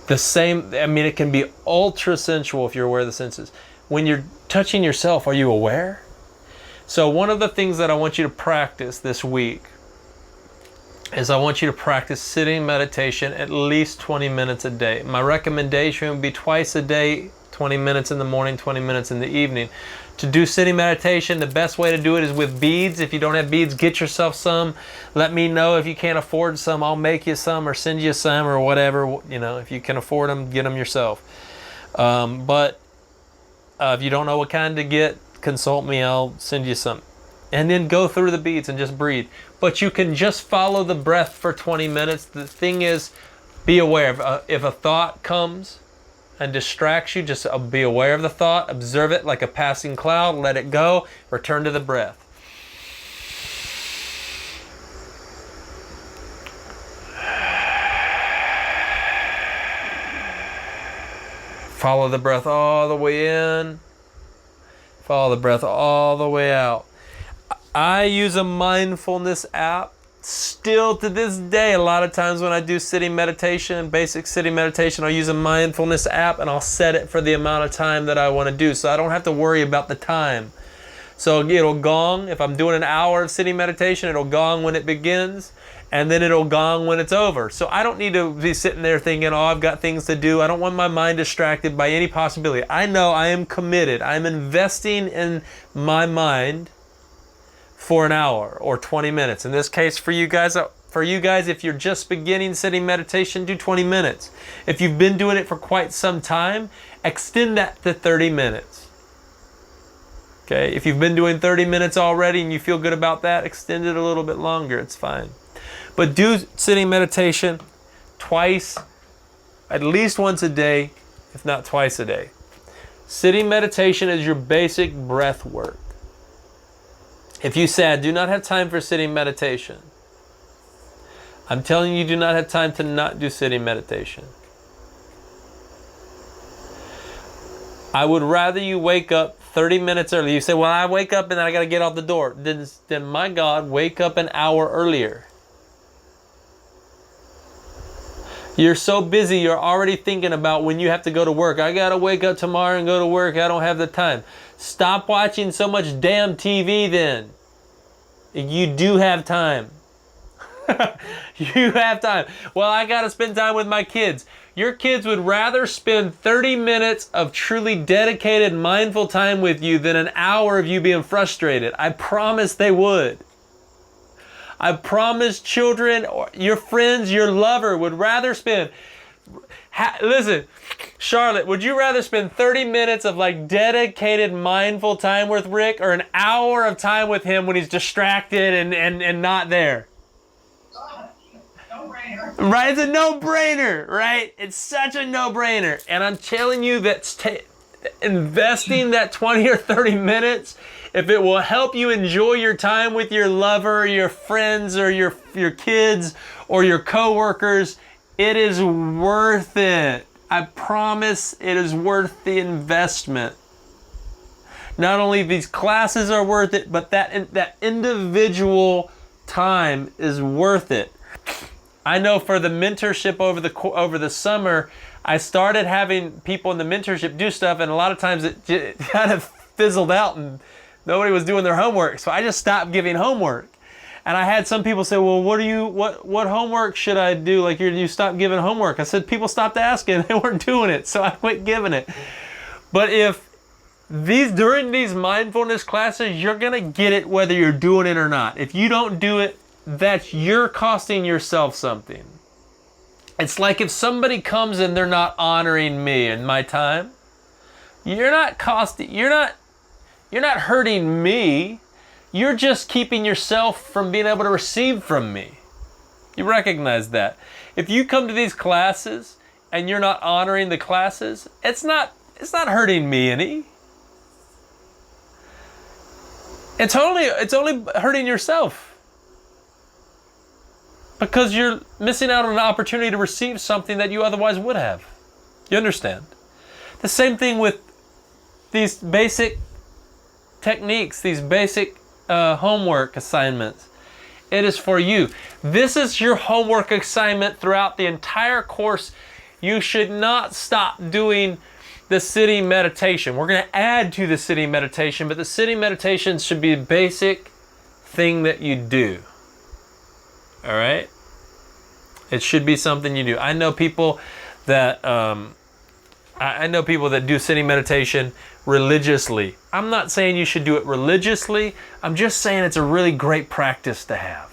It can be ultra sensual if you're aware of the senses. When you're touching yourself, are you aware? So one of the things that I want you to practice this week is I want you to practice sitting meditation at least 20 minutes a day. My recommendation would be twice a day, 20 minutes in the morning, 20 minutes in the evening. To do sitting meditation, the best way to do it is with beads. If you don't have beads, get yourself some. Let me know if you can't afford some. I'll make you some or send you some or whatever. If you can afford them, get them yourself. But if you don't know what kind to get, consult me. I'll send you some. And then go through the beads and just breathe. But you can just follow the breath for 20 minutes. The thing is, be aware. If a thought comes and distracts you, just be aware of the thought, observe it like a passing cloud, let it go, return to the breath. Follow the breath all the way in, follow the breath all the way out. I use a mindfulness app. Still to this day, a lot of times when I do sitting meditation, basic sitting meditation, I'll use a mindfulness app and I'll set it for the amount of time that I want to do. So I don't have to worry about the time. So it'll gong. If I'm doing an hour of sitting meditation, it'll gong when it begins and then it'll gong when it's over. So I don't need to be sitting there thinking, oh, I've got things to do. I don't want my mind distracted by any possibility. I know I am committed. I'm investing in my mind for an hour or 20 minutes. In this case, for you guys, if you're just beginning sitting meditation, do 20 minutes. If you've been doing it for quite some time, extend that to 30 minutes. Okay, if you've been doing 30 minutes already and you feel good about that, extend it a little bit longer, it's fine. But do sitting meditation twice, at least once a day, if not twice a day. Sitting meditation is your basic breath work. If you say, I do not have time for sitting meditation, I'm telling you, you do not have time to not do sitting meditation. I would rather you wake up 30 minutes early. You say, well, I wake up and then I got to get out the door. Then my God, wake up an hour earlier. You're so busy, you're already thinking about when you have to go to work. I got to wake up tomorrow and go to work. I don't have the time. Stop watching so much damn TV then. You do have time. You have time. Well, I got to spend time with my kids. Your kids would rather spend 30 minutes of truly dedicated, mindful time with you than an hour of you being frustrated. I promise they would. I promise children, or your friends, your lover would rather spend... Listen, Charlotte, would you rather spend 30 minutes of like dedicated, mindful time with Rick or an hour of time with him when he's distracted and not there? No-brainer. Right? It's a no-brainer, right? It's such a no-brainer. And I'm telling you that investing that 20 or 30 minutes, if it will help you enjoy your time with your lover, or your friends, or your kids, or your coworkers, it is worth it. I promise it is worth the investment. Not only these classes are worth it, but that individual time is worth it. I know for the mentorship over the summer, I started having people in the mentorship do stuff, and a lot of times it kind of fizzled out and nobody was doing their homework. So I just stopped giving homework. And I had some people say, well, what homework should I do? Like you stopped giving homework. I said, people stopped asking, they weren't doing it. So I quit giving it. But during these mindfulness classes, you're going to get it whether you're doing it or not. If you don't do it, you're costing yourself something. It's like if somebody comes and they're not honoring me and my time, you're not hurting me. You're just keeping yourself from being able to receive from me. You recognize that. If you come to these classes and you're not honoring the classes, it's not hurting me any. It's only hurting yourself. Because you're missing out on an opportunity to receive something that you otherwise would have. You understand? The same thing with these basic techniques, these basic homework assignments. It is for you. This is your homework assignment throughout the entire course. You should not stop doing the sitting meditation. We're going to add to the sitting meditation, but the sitting meditation should be a basic thing that you do. All right? It should be something you do. I know people that do sitting meditation religiously. I'm not saying you should do it religiously. I'm just saying it's a really great practice to have.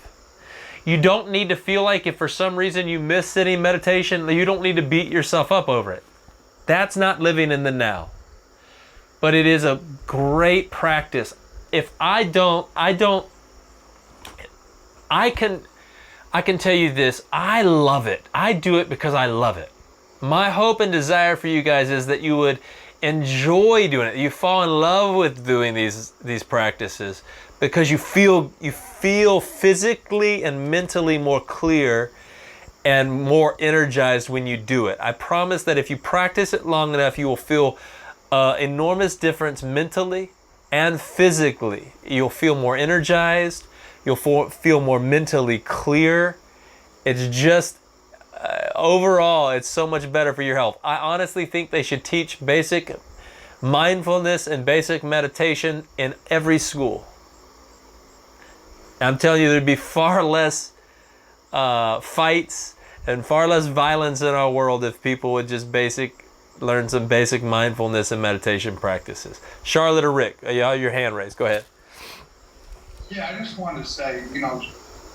You don't need to feel like if for some reason you miss sitting meditation, you don't need to beat yourself up over it. That's not living in the now. But it is a great practice. If I can tell you this, I love it. I do it because I love it. My hope and desire for you guys is that you would enjoy doing it. You fall in love with doing these practices because you feel physically and mentally more clear and more energized when you do it. I promise that if you practice it long enough, you will feel enormous difference mentally and physically. You'll feel more energized. You'll feel more mentally clear. It's just, overall, it's so much better for your health. I honestly think they should teach basic mindfulness and basic meditation in every school. I'm telling you, there'd be far less fights and far less violence in our world if people would just learn some basic mindfulness and meditation practices. Charlotte or Rick, your hand raised. Go ahead. Yeah, I just wanted to say,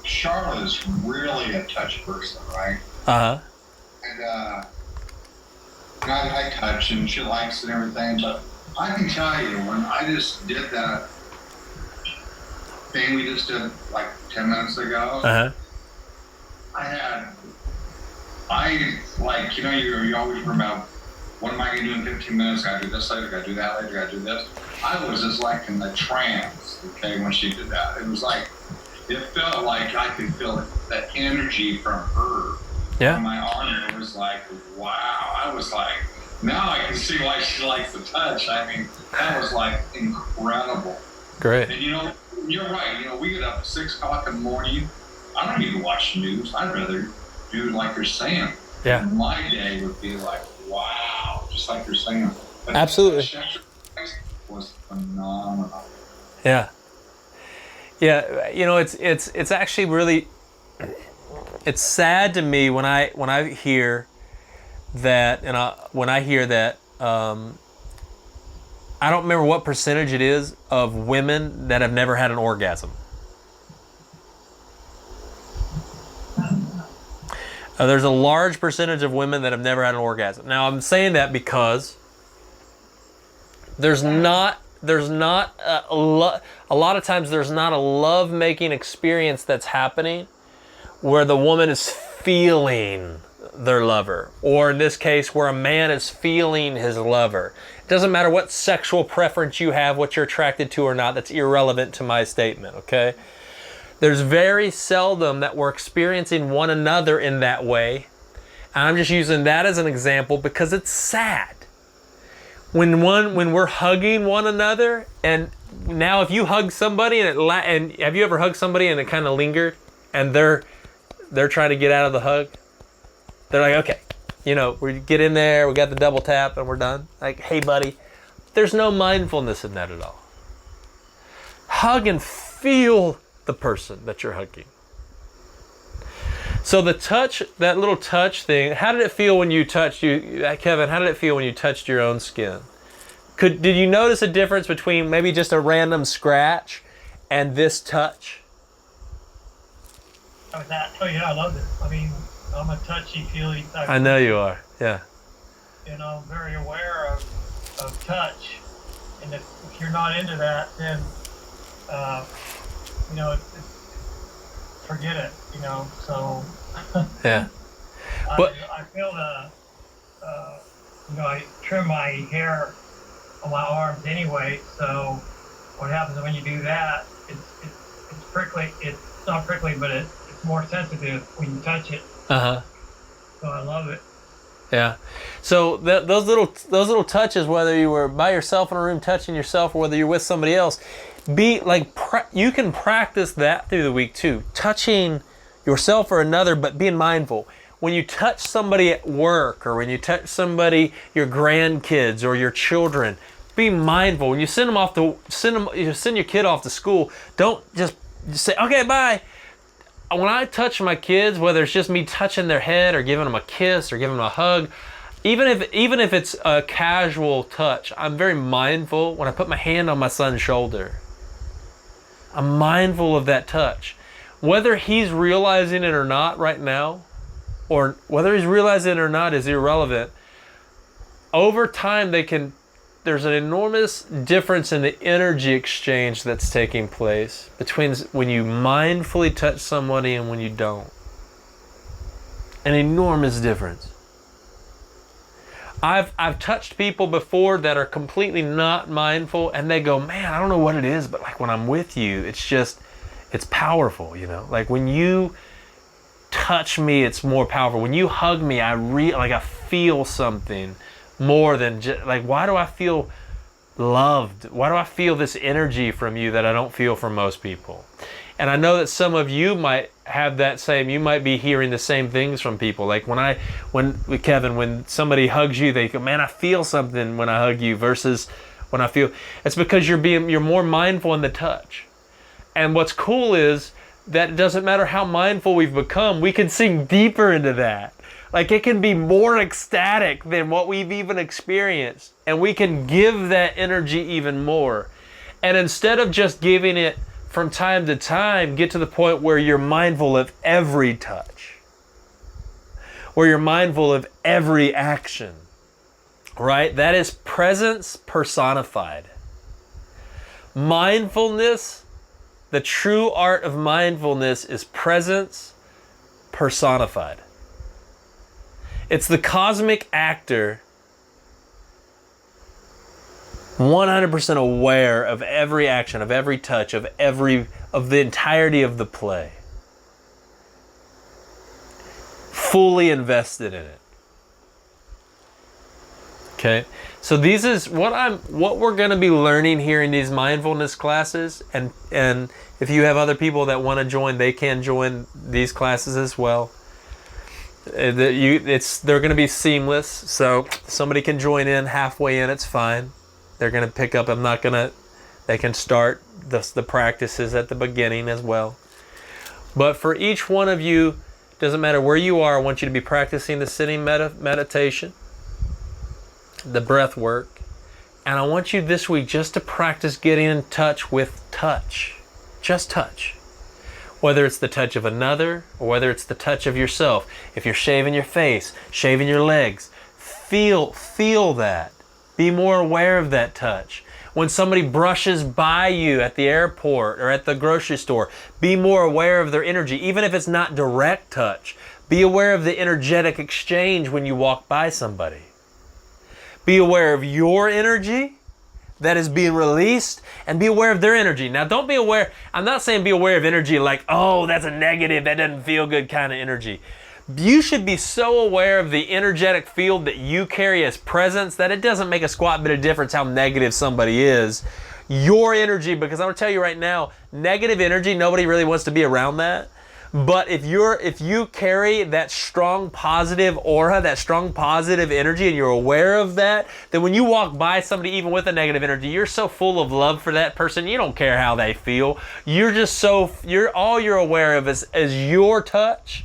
Charlotte is really a touch person, right? Uh-huh. And I touch and she likes it and everything, but I can tell you, when I just did that thing we just did like 10 minutes ago, Uh-huh. you always remember what am I going to do in 15 minutes? I got to do this later, got to do that later, got to do this. I was just like in the trance, okay, when she did that. It was like, it felt like I could feel that energy from her on my arm. It was like, wow. I was like, now I can see why she likes to touch. I mean, that was like incredible. Great. And you know, you're right. You know, we get up at 6 o'clock in the morning. I don't even watch the news. I'd rather do like you're saying. Yeah. My day would be like, wow, just like you're saying. But absolutely. that exercise was phenomenal. Yeah. Yeah, you know, it's actually really, it's sad to me when I hear that, when I hear that, I don't remember what percentage it is of women that have never had an orgasm. There's a large percentage of women that have never had an orgasm. Now, I'm saying that because there's not a lot of times there's not a love-making experience that's happening where the woman is feeling their lover, or in this case where a man is feeling his lover. It doesn't matter what sexual preference you have, what you're attracted to or not, that's irrelevant to my statement, okay? There's very seldom that we're experiencing one another in that way. And I'm just using that as an example because it's sad. When we're hugging one another, and now if you hug somebody and have you ever hugged somebody and it kind of lingered, and they're trying to get out of the hug? They're like, okay, you know, we get in there, we got the double tap, and we're done. Like, hey, buddy, there's no mindfulness in that at all. Hug and feel the person that you're hugging. So the touch, that little touch thing, how did it feel when you touched Kevin, how did it feel when you touched your own skin? Did you notice a difference between maybe just a random scratch and this touch? Oh yeah, I loved it. I mean, I'm a touchy-feely type. I know you are, yeah. You know, very aware of touch. And if you're not into that, then, you know, forget it, you know, so. Yeah. But I feel you know, I trim my hair on my arms anyway, so what happens when you do that, it's prickly, it's not prickly, but it's more sensitive when you touch it. Uh-huh. So I love it. Yeah. So those little touches, whether you were by yourself in a room touching yourself or whether you're with somebody else, you can practice that through the week too. Touching yourself or another, but being mindful. When you touch somebody at work, or when you touch somebody, your grandkids or your children, be mindful. When you send your kid off to school, don't just say, okay, bye. When I touch my kids, whether it's just me touching their head or giving them a kiss or giving them a hug, even if it's a casual touch, I'm very mindful when I put my hand on my son's shoulder. I'm mindful of that touch. Whether he's realizing it or not right now, or whether he's realizing it or not is irrelevant. Over time, there's an enormous difference in the energy exchange that's taking place between when you mindfully touch somebody and when you don't. An enormous difference. I've touched people before that are completely not mindful, and they go, man, I don't know what it is, but like when I'm with you, it's powerful, you know? Like when you touch me, it's more powerful. When you hug me, I feel something more than just, like, why do I feel loved? Why do I feel this energy from you that I don't feel from most people? And I know that some of you might have that same, you might be hearing the same things from people. Like Kevin, when somebody hugs you, they go, man, I feel something when I hug you versus when I feel, it's because you're more mindful in the touch. And what's cool is that it doesn't matter how mindful we've become, we can sink deeper into that. Like it can be more ecstatic than what we've even experienced. And we can give that energy even more. And instead of just giving it from time to time, get to the point where you're mindful of every touch. Where you're mindful of every action. Right? That is presence personified. Mindfulness, the true art of mindfulness is presence personified. It's the cosmic actor 100% aware of every action, of every touch, of the entirety of the play. Fully invested in it. Okay? So this is what we're going to be learning here in these mindfulness classes, and if you have other people that want to join, they can join these classes as well. They're going to be seamless, so somebody can join in halfway in, it's fine. They're going to pick up. They can start the practices at the beginning as well. But for each one of you, doesn't matter where you are, I want you to be practicing the sitting meditation, the breath work, and I want you this week just to practice getting in touch with touch. Just touch. Whether it's the touch of another, or whether it's the touch of yourself. If you're shaving your face, shaving your legs, feel that. Be more aware of that touch. When somebody brushes by you at the airport or at the grocery store, be more aware of their energy, even if it's not direct touch. Be aware of the energetic exchange when you walk by somebody. Be aware of your energy that is being released, and be aware of their energy. Now, don't be aware, I'm not saying be aware of energy like, oh, that's a negative, that doesn't feel good kind of energy. You should be so aware of the energetic field that you carry as presence that it doesn't make a squat bit of difference how negative somebody is. Your energy, because I'm going to tell you right now, negative energy, nobody really wants to be around that. But if you carry that strong positive aura, that strong positive energy, and you're aware of that, then when you walk by somebody even with a negative energy, you're so full of love for that person, you don't care how they feel. All you're aware of is your touch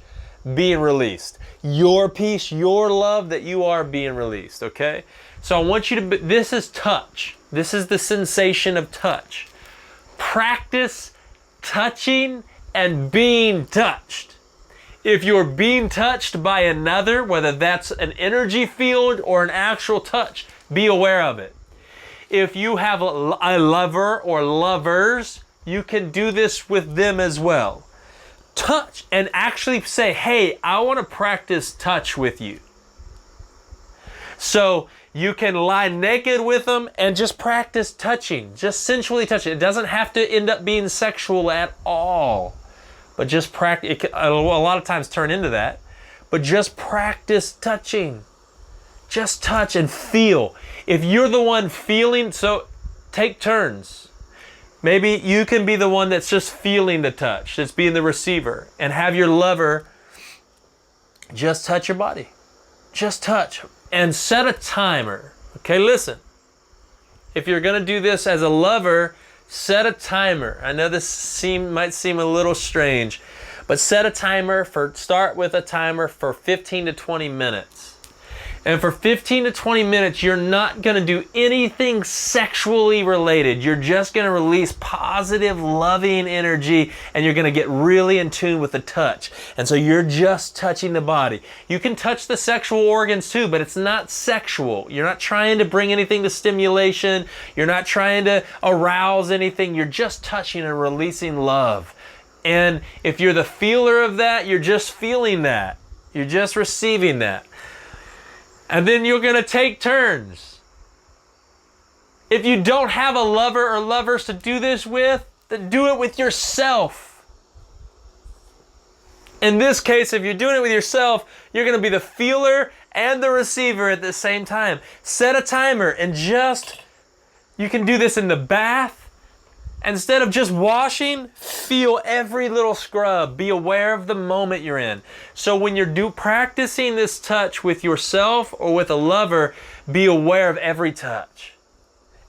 being released. Your peace, your love that you are being released, okay? So I want you to, this is touch. This is the sensation of touch. Practice touching and being touched. If you're being touched by another, whether that's an energy field or an actual touch, be aware of it. If you have a lover or lovers, you can do this with them as well. Touch and actually say, hey, I want to practice touch with you. So you can lie naked with them and just practice touching, just sensually touching. It doesn't have to end up being sexual at all, but just practice. It can, a lot of times turn into that, but just practice touching. Just touch and feel. If you're the one feeling, so take turns. Maybe you can be the one that's just feeling the touch, that's being the receiver, and have your lover just touch your body. Just touch. And set a timer. Okay, listen. If you're going to do this as a lover, set a timer. I know this might seem a little strange, but set a timer start with a timer for 15 to 20 minutes. And for 15 to 20 minutes, you're not going to do anything sexually related. You're just going to release positive, loving energy, and you're going to get really in tune with the touch. And so you're just touching the body. You can touch the sexual organs too, but it's not sexual. You're not trying to bring anything to stimulation. You're not trying to arouse anything. You're just touching and releasing love. And if you're the feeler of that, you're just feeling that. You're just receiving that. And then you're going to take turns. If you don't have a lover or lovers to do this with, then do it with yourself. In this case, if you're doing it with yourself, you're going to be the feeler and the receiver at the same time. Set a timer and you can do this in the bath. Instead of just washing, feel every little scrub. Be aware of the moment you're in. So when you're practicing this touch with yourself or with a lover, be aware of every touch.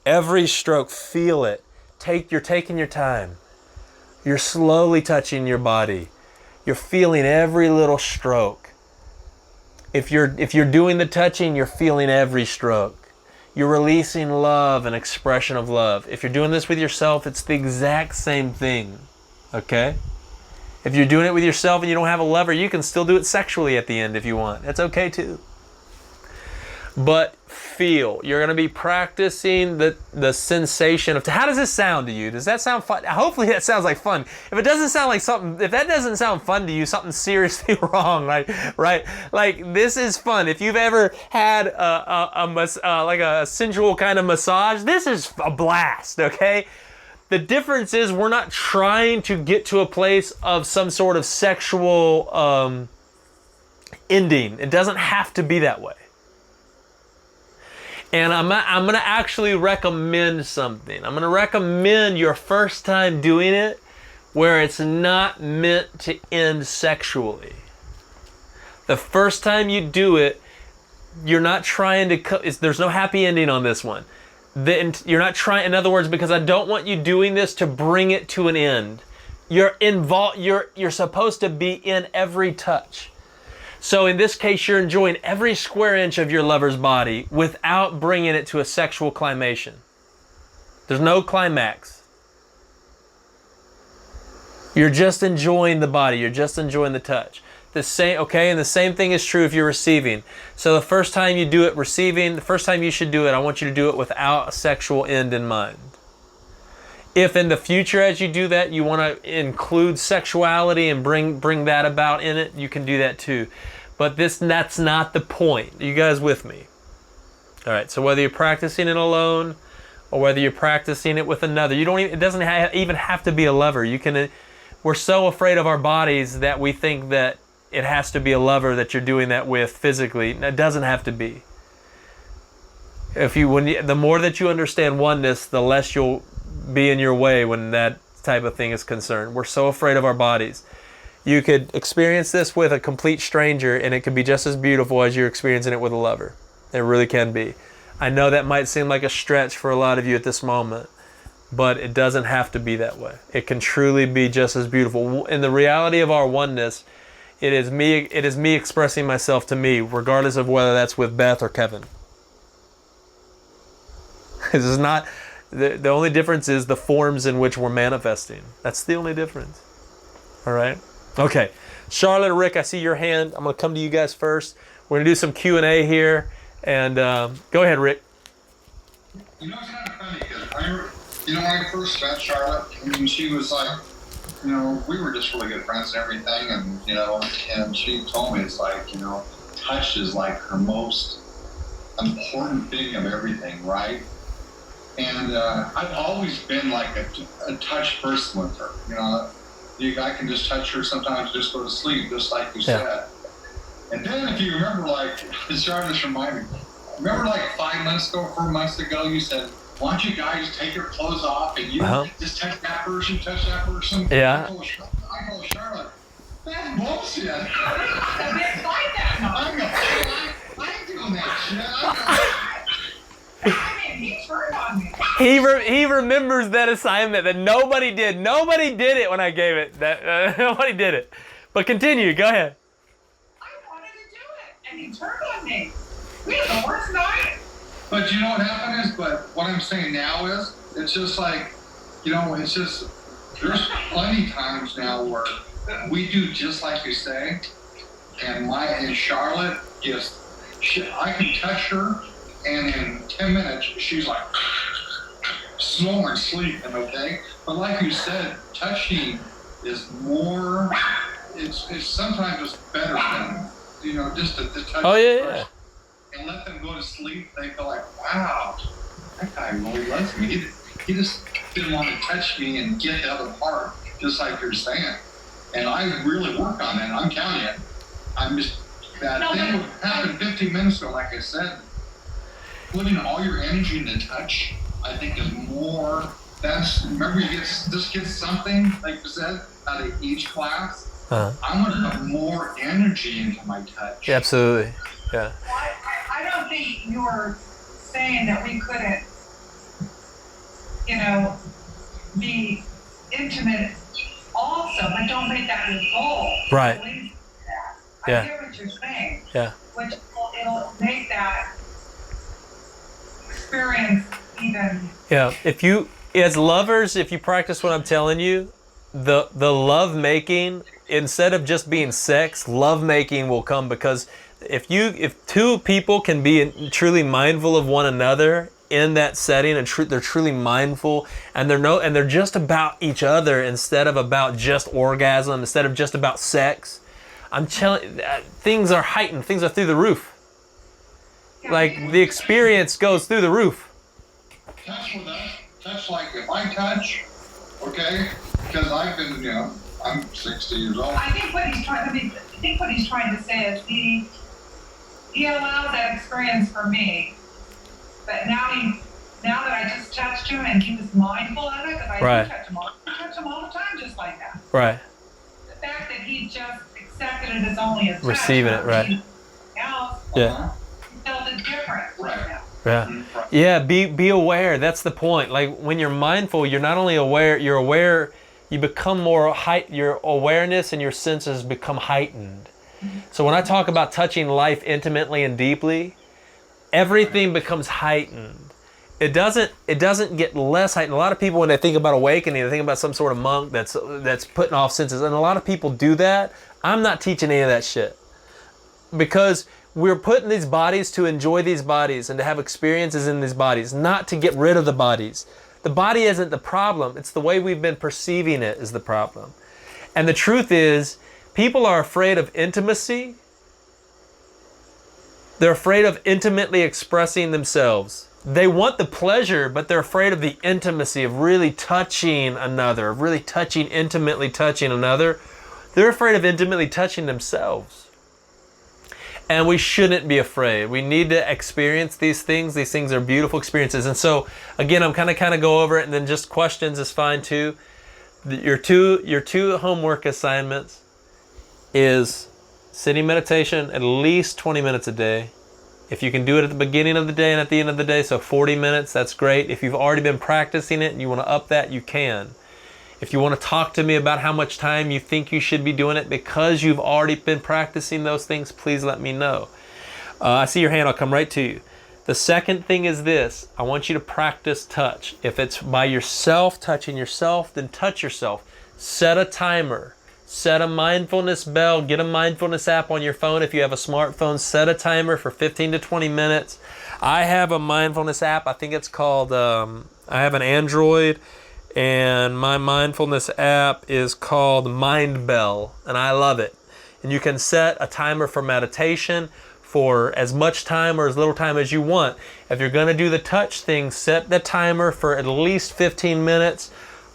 Every stroke, feel it. You're taking your time. You're slowly touching your body. You're feeling every little stroke. If you're doing the touching, you're feeling every stroke. You're releasing love and expression of love. If you're doing this with yourself, it's the exact same thing, okay? If you're doing it with yourself and you don't have a lover, you can still do it sexually at the end if you want. That's okay too. but feel. You're going to be practicing the sensation of, how does this sound to you? Does that sound fun? Hopefully that sounds like fun. If it doesn't sound like something, if that doesn't sound fun to you, something's seriously wrong, right? Like, this is fun. If you've ever had like a sensual kind of massage, this is a blast, okay? The difference is we're not trying to get to a place of some sort of sexual ending. It doesn't have to be that way. And I'm going to actually recommend something. I'm going to recommend your first time doing it where it's not meant to end sexually. The first time you do it, you're not trying to, there's no happy ending on this one. You're not trying, in other words, because I don't want you doing this to bring it to an end. You're involved, you're supposed to be in every touch. So in this case, you're enjoying every square inch of your lover's body without bringing it to a sexual climation. There's no climax. You're just enjoying the body. You're just enjoying the touch. And the same thing is true if you're receiving. So the first time you do it receiving, the first time you should do it, I want you to do it without a sexual end in mind. If in the future as you do that, you want to include sexuality and bring that about in it, you can do that too. But that's not the point. Are you guys with me? All right, so whether you're practicing it alone or whether you're practicing it with another, it doesn't even have to be a lover. We're so afraid of our bodies that we think that it has to be a lover that you're doing that with physically. It doesn't have to be. The more that you understand oneness, the less you'll be in your way when that type of thing is concerned. We're so afraid of our bodies. You could experience this with a complete stranger and it could be just as beautiful as you're experiencing it with a lover. It really can be. I know that might seem like a stretch for a lot of you at this moment, but it doesn't have to be that way. It can truly be just as beautiful. In the reality of our oneness, it is me expressing myself to me, regardless of whether that's with Beth or Kevin. This is not, the only difference is the forms in which we're manifesting. That's the only difference. All right? Okay. Charlotte or Rick, I see your hand. I'm going to come to you guys first. We're going to do some Q&A here. And go ahead, Rick. You know, it's kind of funny because when I first met Charlotte, she was like, we were just really good friends and everything. And she told me it's like, touch is like her most important thing of everything, right? And I've always been like a touch person with her. I can just touch her sometimes, just go to sleep, just like you said. And then if you remember, Charlotte just reminded me, remember 5 months ago, 4 months ago, you said, why don't you guys take your clothes off and you just touch that person, Yeah. I told Charlotte, that's bullshit. I didn't like that. I ain't doing that shit. He turned on me. He remembers that assignment that nobody did. Nobody did it when I gave it. Nobody did it. But continue. Go ahead. I wanted to do it, and he turned on me. We had the worst night. But you know what happened is, but what I'm saying now is, it's just like, it's just, there's plenty times now where we do just like you say, and Charlotte I can touch her, and in 10 minutes, she's like, snoring, sleeping, okay? But like you said, touching is more, it's sometimes just better than, just to touch Yeah. and let them go to sleep. They feel like, wow, that guy really loves me. He just didn't want to touch me and get the other part, just like you're saying. And I really work on that. I'm telling you, thing would happen 15 minutes ago, like I said. Putting all your energy into touch, I think is more, remember you get something, like you said, out of each class. I'm going to put more energy into my touch. Yeah, absolutely. Yeah. I don't think you were saying that we couldn't, be intimate also, but don't make that your goal. Right. I hear what you're saying. Yeah. Which it'll make that experience even. Yeah. As lovers, if you practice what I'm telling you, the love making, instead of just being sex, love making will come because if two people can be truly mindful of one another in that setting, and they're truly mindful, and they're just about each other instead of about just orgasm, instead of just about sex, I'm telling you, things are heightened, things are through the roof. Like the experience goes through the roof. Touch with us. Touch, like if I touch, okay, because I've been, I'm 60 years old. I think what he's trying to say is he allows that experience for me, but now that I just touched him and he was mindful of it, because I Right. do touch him all the time just like that. Right. The fact that he just accepted it as only a touch, Receiving it, right. Else, Yeah. he felt it different. Right. Now. Yeah. Yeah, be aware. That's the point. Like when you're mindful, you're not only aware, you're aware, you become more your awareness and your senses become heightened. So when I talk about touching life intimately and deeply, everything becomes heightened. It doesn't get less heightened. A lot of people, when they think about awakening, they think about some sort of monk that's putting off senses, and a lot of people do that. I'm not teaching any of that shit, because we're put in these bodies to enjoy these bodies and to have experiences in these bodies, not to get rid of the bodies. The body isn't the problem. It's the way we've been perceiving it is the problem. And the truth is, people are afraid of intimacy. They're afraid of intimately expressing themselves. They want the pleasure, but they're afraid of the intimacy, of really touching another, of really intimately touching another. They're afraid of intimately touching themselves. And we shouldn't be afraid. We need to experience these things. These things are beautiful experiences. And so, again, I'm kind of go over it, and then just questions is fine too. Your two homework assignments is sitting meditation at least 20 minutes a day. If you can do it at the beginning of the day and at the end of the day, so 40 minutes, that's great. If you've already been practicing it and you want to up that, you can. If you want to talk to me about how much time you think you should be doing it because you've already been practicing those things, please let me know. I see your hand, I'll come right to you. The second thing is this: I want you to practice touch. If it's by yourself, touching yourself, then touch yourself. Set a timer. Set a mindfulness bell. Get a mindfulness app on your phone. If you have a smartphone, set a timer for 15 to 20 minutes. I have a mindfulness app. I think it's called, I have an Android, and my mindfulness app is called Mind Bell, and I love it. And you can set a timer for meditation for as much time or as little time as you want. If you're going to do the touch thing, set the timer for at least 15 minutes.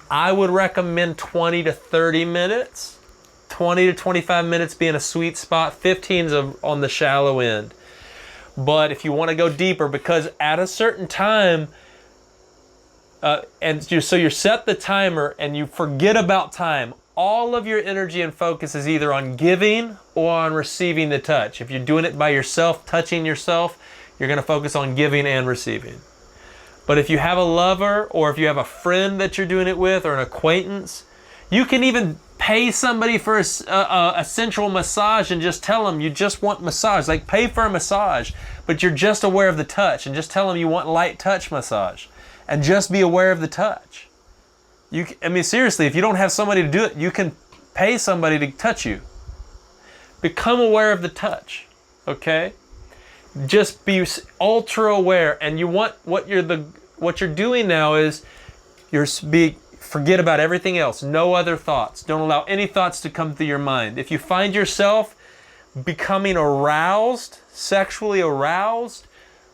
I would recommend 20 to 30 minutes. 20 to 25 minutes being a sweet spot. 15 is on the shallow end. But if you want to go deeper, because at a certain time, so you set the timer and you forget about time. All of your energy and focus is either on giving or on receiving the touch. If you're doing it by yourself, touching yourself, you're going to focus on giving and receiving. But if you have a lover, or if you have a friend that you're doing it with, or an acquaintance, you can even pay somebody for a sensual massage and just tell them you just want massage. Like, pay for a massage, but you're just aware of the touch, and just tell them you want light touch massage. And just be aware of the touch. Seriously, if you don't have somebody to do it, you can pay somebody to touch you. Become aware of the touch, okay? Just be ultra aware, and you want what you're doing now is forget about everything else. No other thoughts. Don't allow any thoughts to come through your mind. If you find yourself becoming aroused, sexually aroused,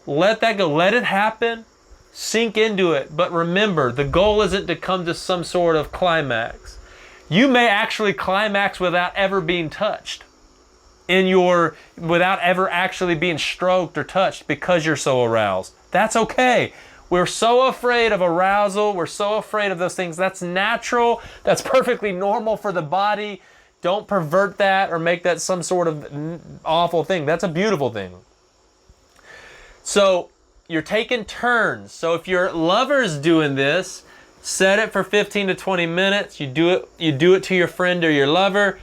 let that go. Let it happen. Sink into it, but remember, the goal isn't to come to some sort of climax. You may actually climax without ever being touched, without ever actually being stroked or touched, because you're so aroused. That's okay. We're so afraid of arousal. We're so afraid of those things. That's natural. That's perfectly normal for the body. Don't pervert that or make that some sort of awful thing. That's a beautiful thing. So, you're taking turns. So if your lover's doing this, set it for 15 to 20 minutes. You do it to your friend or your lover,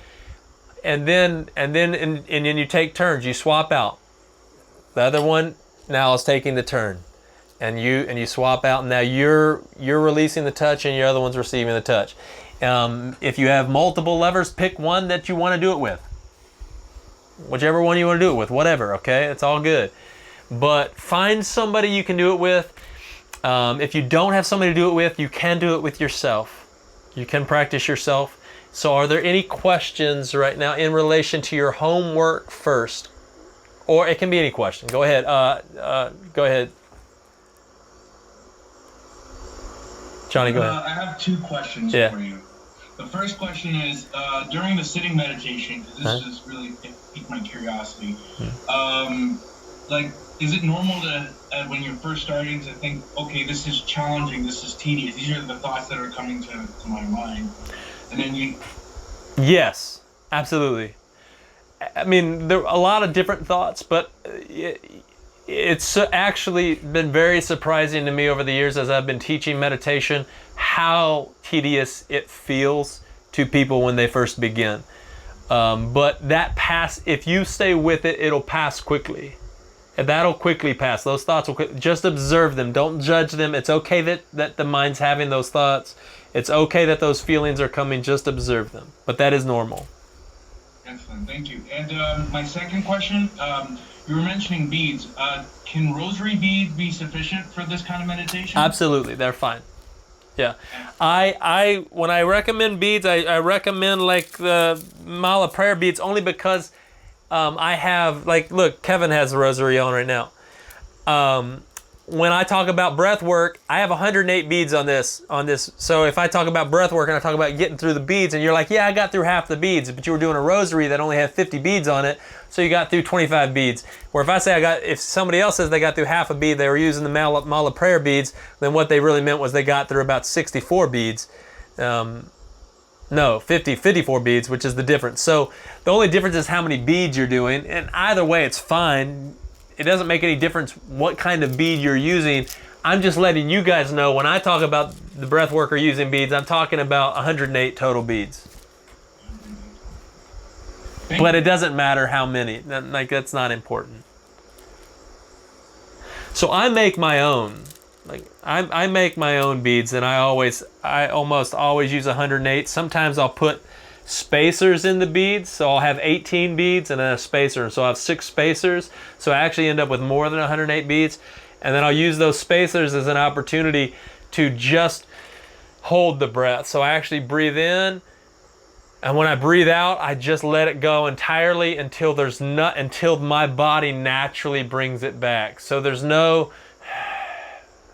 and then you take turns. You swap out. The other one now is taking the turn, and you swap out. And now you're releasing the touch, and your other one's receiving the touch. If you have multiple lovers, pick one that you want to do it with. whichever one you want to do it with, whatever, okay? It's all good. But find somebody you can do it with. If you don't have somebody to do it with, you can do it with yourself. You can practice yourself. So are there any questions right now in relation to your homework first? Or it can be any question. Go ahead. Go ahead. Johnny, go ahead. I have 2 questions for you. The first question is, during the sitting meditation, because this just really piqued my curiosity, like, is it normal to, when you're first starting, to think, okay, this is challenging, this is tedious, these are the thoughts that are coming to my mind, and then you... Yes, absolutely. I mean, there are a lot of different thoughts, but it's actually been very surprising to me over the years as I've been teaching meditation how tedious it feels to people when they first begin. But that if you stay with it, it'll pass quickly. And that'll quickly pass. Those thoughts will just observe them. Don't judge them. It's okay that the mind's having those thoughts. It's okay that those feelings are coming. Just observe them. But that is normal. Excellent, thank you. And my second question, you were mentioning beads. Can rosary beads be sufficient for this kind of meditation? Absolutely, they're fine. Yeah, when I recommend beads, I recommend like the Mala prayer beads only because I have, like, look, Kevin has the rosary on right now. When I talk about breath work, I have 108 beads on this. So if I talk about breath work and I talk about getting through the beads, and you're like, yeah, I got through half the beads, but you were doing a rosary that only had 50 beads on it, so you got through 25 beads. Or if somebody else says they got through half a bead, they were using the Mala prayer beads, then what they really meant was they got through about 64 beads. No, 54 beads, which is the difference. So the only difference is how many beads you're doing, and either way, it's fine. It doesn't make any difference what kind of bead you're using. I'm just letting you guys know when I talk about the breath worker using beads, I'm talking about 108 total beads. But it doesn't matter how many. Like, that's not important. So I make my own. Like, I make my own beads, and I almost always use 108. Sometimes I'll put spacers in the beads, so I'll have 18 beads and then a spacer, so I'll have 6 spacers, so I actually end up with more than 108 beads, and then I'll use those spacers as an opportunity to just hold the breath. So I actually breathe in, and when I breathe out, I just let it go entirely until my body naturally brings it back. So there's no,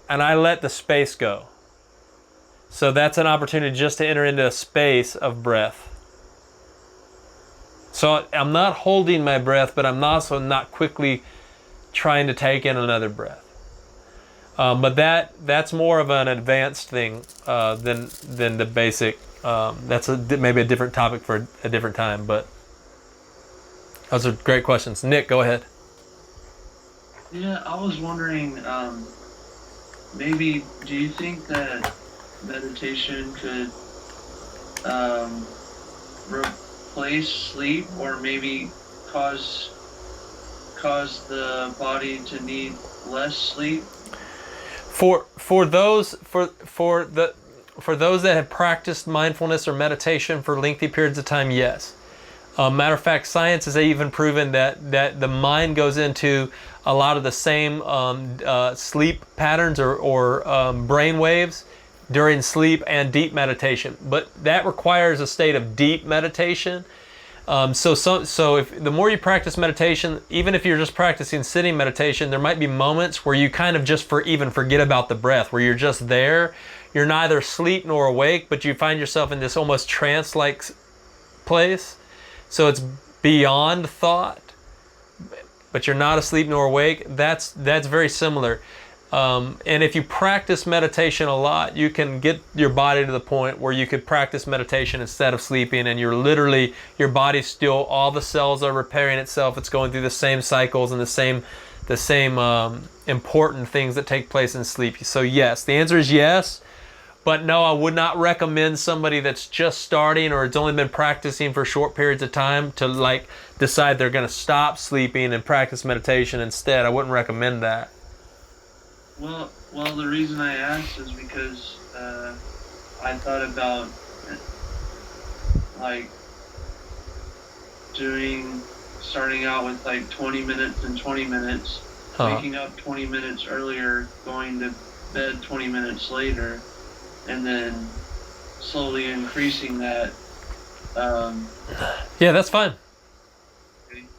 and I let the space go. So that's an opportunity just to enter into a space of breath. So I'm not holding my breath, but I'm also not quickly trying to take in another breath. But that's more of an advanced thing than the basic. That's maybe a different topic for a different time. But those are great questions. Nick, go ahead. Yeah, I was wondering, maybe do you think that meditation could replace sleep, or maybe cause the body to need less sleep? For those that have practiced mindfulness or meditation for lengthy periods of time, yes. Matter of fact, science has even proven that the mind goes into a lot of the same sleep patterns or brain waves during sleep and deep meditation, but that requires a state of deep meditation. So if the more you practice meditation, even if you're just practicing sitting meditation, there might be moments where you kind of just even forget about the breath, where you're just there. You're neither asleep nor awake, but you find yourself in this almost trance-like place. So it's beyond thought, but you're not asleep nor awake. That's very similar. And if you practice meditation a lot, you can get your body to the point where you could practice meditation instead of sleeping, and your body's still, all the cells are repairing itself. It's going through the same cycles and the same important things that take place in sleep. So yes, the answer is yes. But no, I would not recommend somebody that's just starting or has only been practicing for short periods of time to decide they're going to stop sleeping and practice meditation instead. I wouldn't recommend that. Well, the reason I asked is because I thought about doing starting out with like 20 minutes and 20 minutes, waking up 20 minutes earlier, going to bed 20 minutes later, and then slowly increasing that. Yeah, that's fine.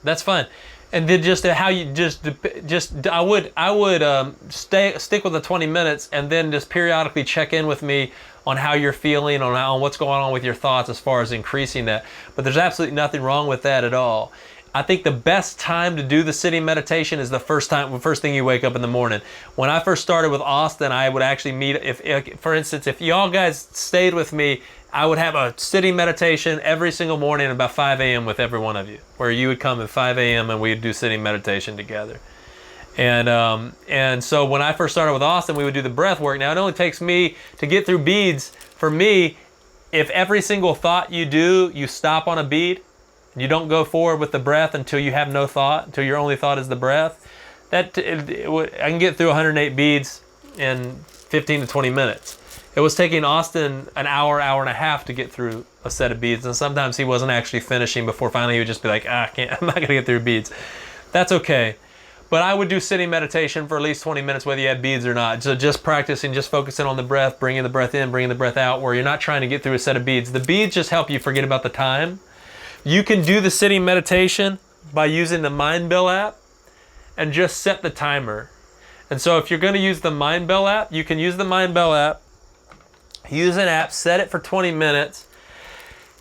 That's fine. And then just how you just I would stick with the 20 minutes, and then just periodically check in with me on how you're feeling, on what's going on with your thoughts as far as increasing that. But there's absolutely nothing wrong with that at all. I think the best time to do the sitting meditation is the first thing you wake up in the morning. When I first started with Austin, I would actually meet, if for instance, if y'all guys stayed with me, I would have a sitting meditation every single morning at about 5 a.m. with every one of you, where you would come at 5 a.m. and we'd do sitting meditation together. And so when I first started with Austin, we would do the breath work. Now it only takes me to get through beads. For me, if every single thought you do, you stop on a bead, you don't go forward with the breath until you have no thought, until your only thought is the breath, I can get through 108 beads in 15 to 20 minutes. It was taking Austin an hour and a half to get through a set of beads, and sometimes he wasn't actually finishing before finally he would just be like, I'm not going to get through beads. That's okay. But I would do sitting meditation for at least 20 minutes whether you had beads or not. So just practicing, just focusing on the breath, bringing the breath in, bringing the breath out, where you're not trying to get through a set of beads. The beads just help you forget about the time. You can do the sitting meditation by using the Mindbell app and just set the timer. And so if you're going to use the Mindbell app, you can use the Mindbell app, use an app, set it for 20 minutes,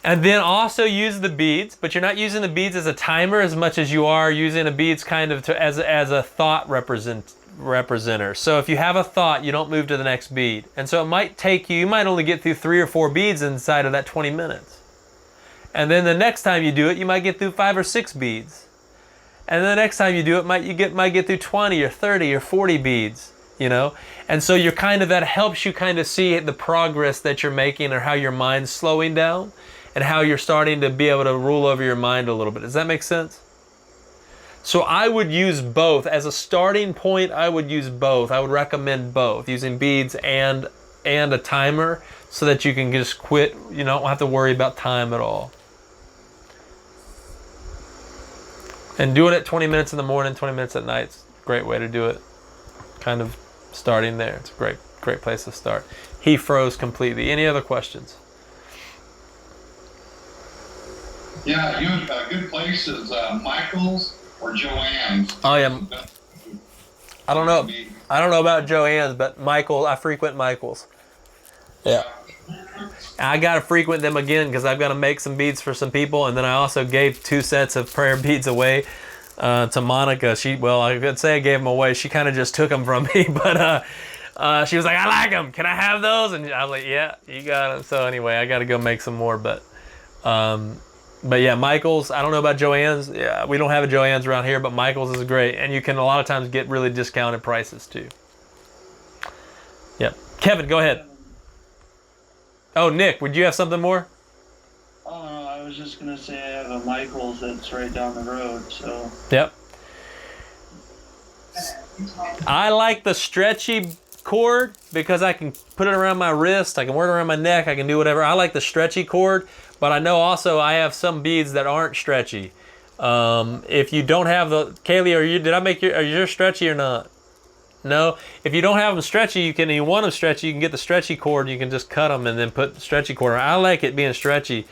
and then also use the beads, but you're not using the beads as a timer as much as you are using the beads kind of as a thought representer. So if you have a thought, you don't move to the next bead. And so it might take you might only get through 3 or 4 beads inside of that 20 minutes. And then the next time you do it, you might get through 5 or 6 beads. And then the next time you do it, might get through 20 or 30 or 40 beads, you know? And so that helps you kind of see the progress that you're making, or how your mind's slowing down and how you're starting to be able to rule over your mind a little bit. Does that make sense? So I would use both. As a starting point, I would use both. I would recommend both, using beads and a timer, so that you can just quit. You don't have to worry about time at all. And do it at 20 minutes in the morning, 20 minutes at night. It's a great way to do it. Kind of starting there. It's a great place to start. He froze completely. Any other questions? Yeah, a good place is Michael's or Joanne's. Oh yeah. I don't know about Joanne's, but I frequent Michael's. Yeah. I got to frequent them again because I've got to make some beads for some people, and then I also gave 2 sets of prayer beads away to Monica. I could say I gave them away. She kind of just took them from me, but she was like, I like them. Can I have those? And I was like, yeah, you got them. So anyway, I got to go make some more, but yeah, Michael's. I don't know about Joanne's. Yeah, we don't have a Joanne's around here, but Michael's is great, and you can a lot of times get really discounted prices too. Yep. Kevin, go ahead. Oh, Nick, would you have something more? Oh, no, I was just going to say I have a Michael's that's right down the road, so. Yep. I like the stretchy cord because I can put it around my wrist, I can wear it around my neck, I can do whatever. I like the stretchy cord, but I know also I have some beads that aren't stretchy. If you don't have Kaylee, are yours stretchy or not? No, if you don't have them stretchy, you want them stretchy, you can get the stretchy cord, you can just cut them and then put the stretchy cord on. I like it being stretchy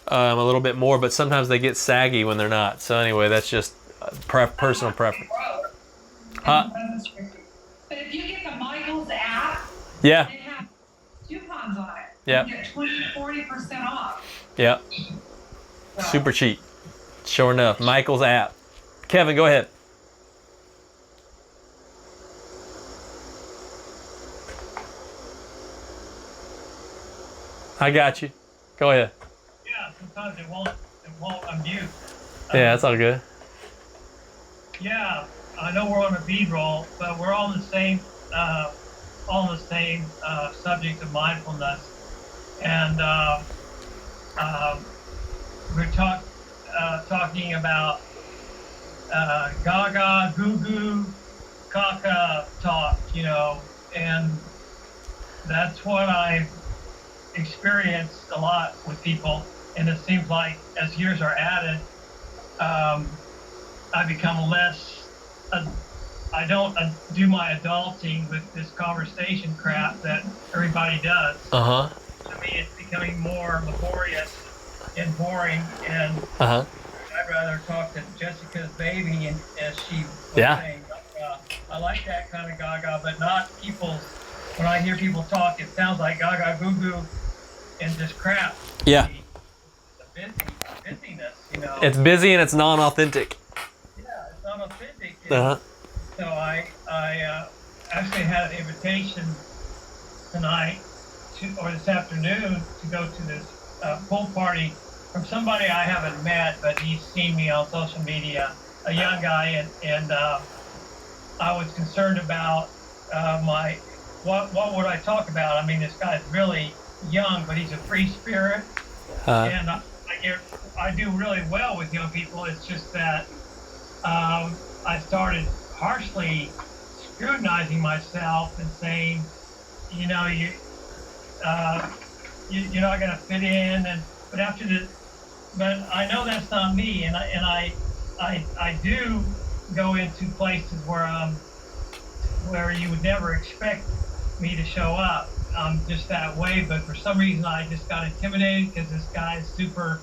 a little bit more, but sometimes they get saggy when they're not. So anyway, that's just personal preference. But if you get the Michael's app, Yeah. they have coupons on it. Yeah. You get 40% off. Yeah. So. Super cheap. Sure enough. Michael's app. Kevin, go ahead. I got you. Go ahead. Yeah, sometimes it won't unmute. Yeah, that's all good. Yeah, I know we're on a bead roll, but we're all the same subject of mindfulness, and we're talking about gaga, goo goo, caca talk, and that's what I experienced a lot with people, and it seems like as years are added, I become less. I don't do my adulting with this conversation crap that everybody does. Uh-huh. To me, it's becoming more laborious and boring, and Uh-huh. I'd rather talk to Jessica's baby, and as she was Yeah. saying, I like that kind of gaga, but not people's. When I hear people talk, it sounds like gaga goo goo and just crap. Yeah. The busyness, you know. It's busy and it's non-authentic. Yeah, it's not authentic. Uh-huh. So I actually had an invitation tonight or this afternoon to go to this pool party from somebody I haven't met, but he's seen me on social media, a young guy, and I was concerned about what would I talk about? I mean, this guy's really young, but he's a free spirit, and I do really well with young people. It's just that I started harshly scrutinizing myself and saying, you know, you're not going to fit in, but I know that's not me, and I do go into places where you would never expect me to show up. I'm just that way, but for some reason I just got intimidated because this guy is super,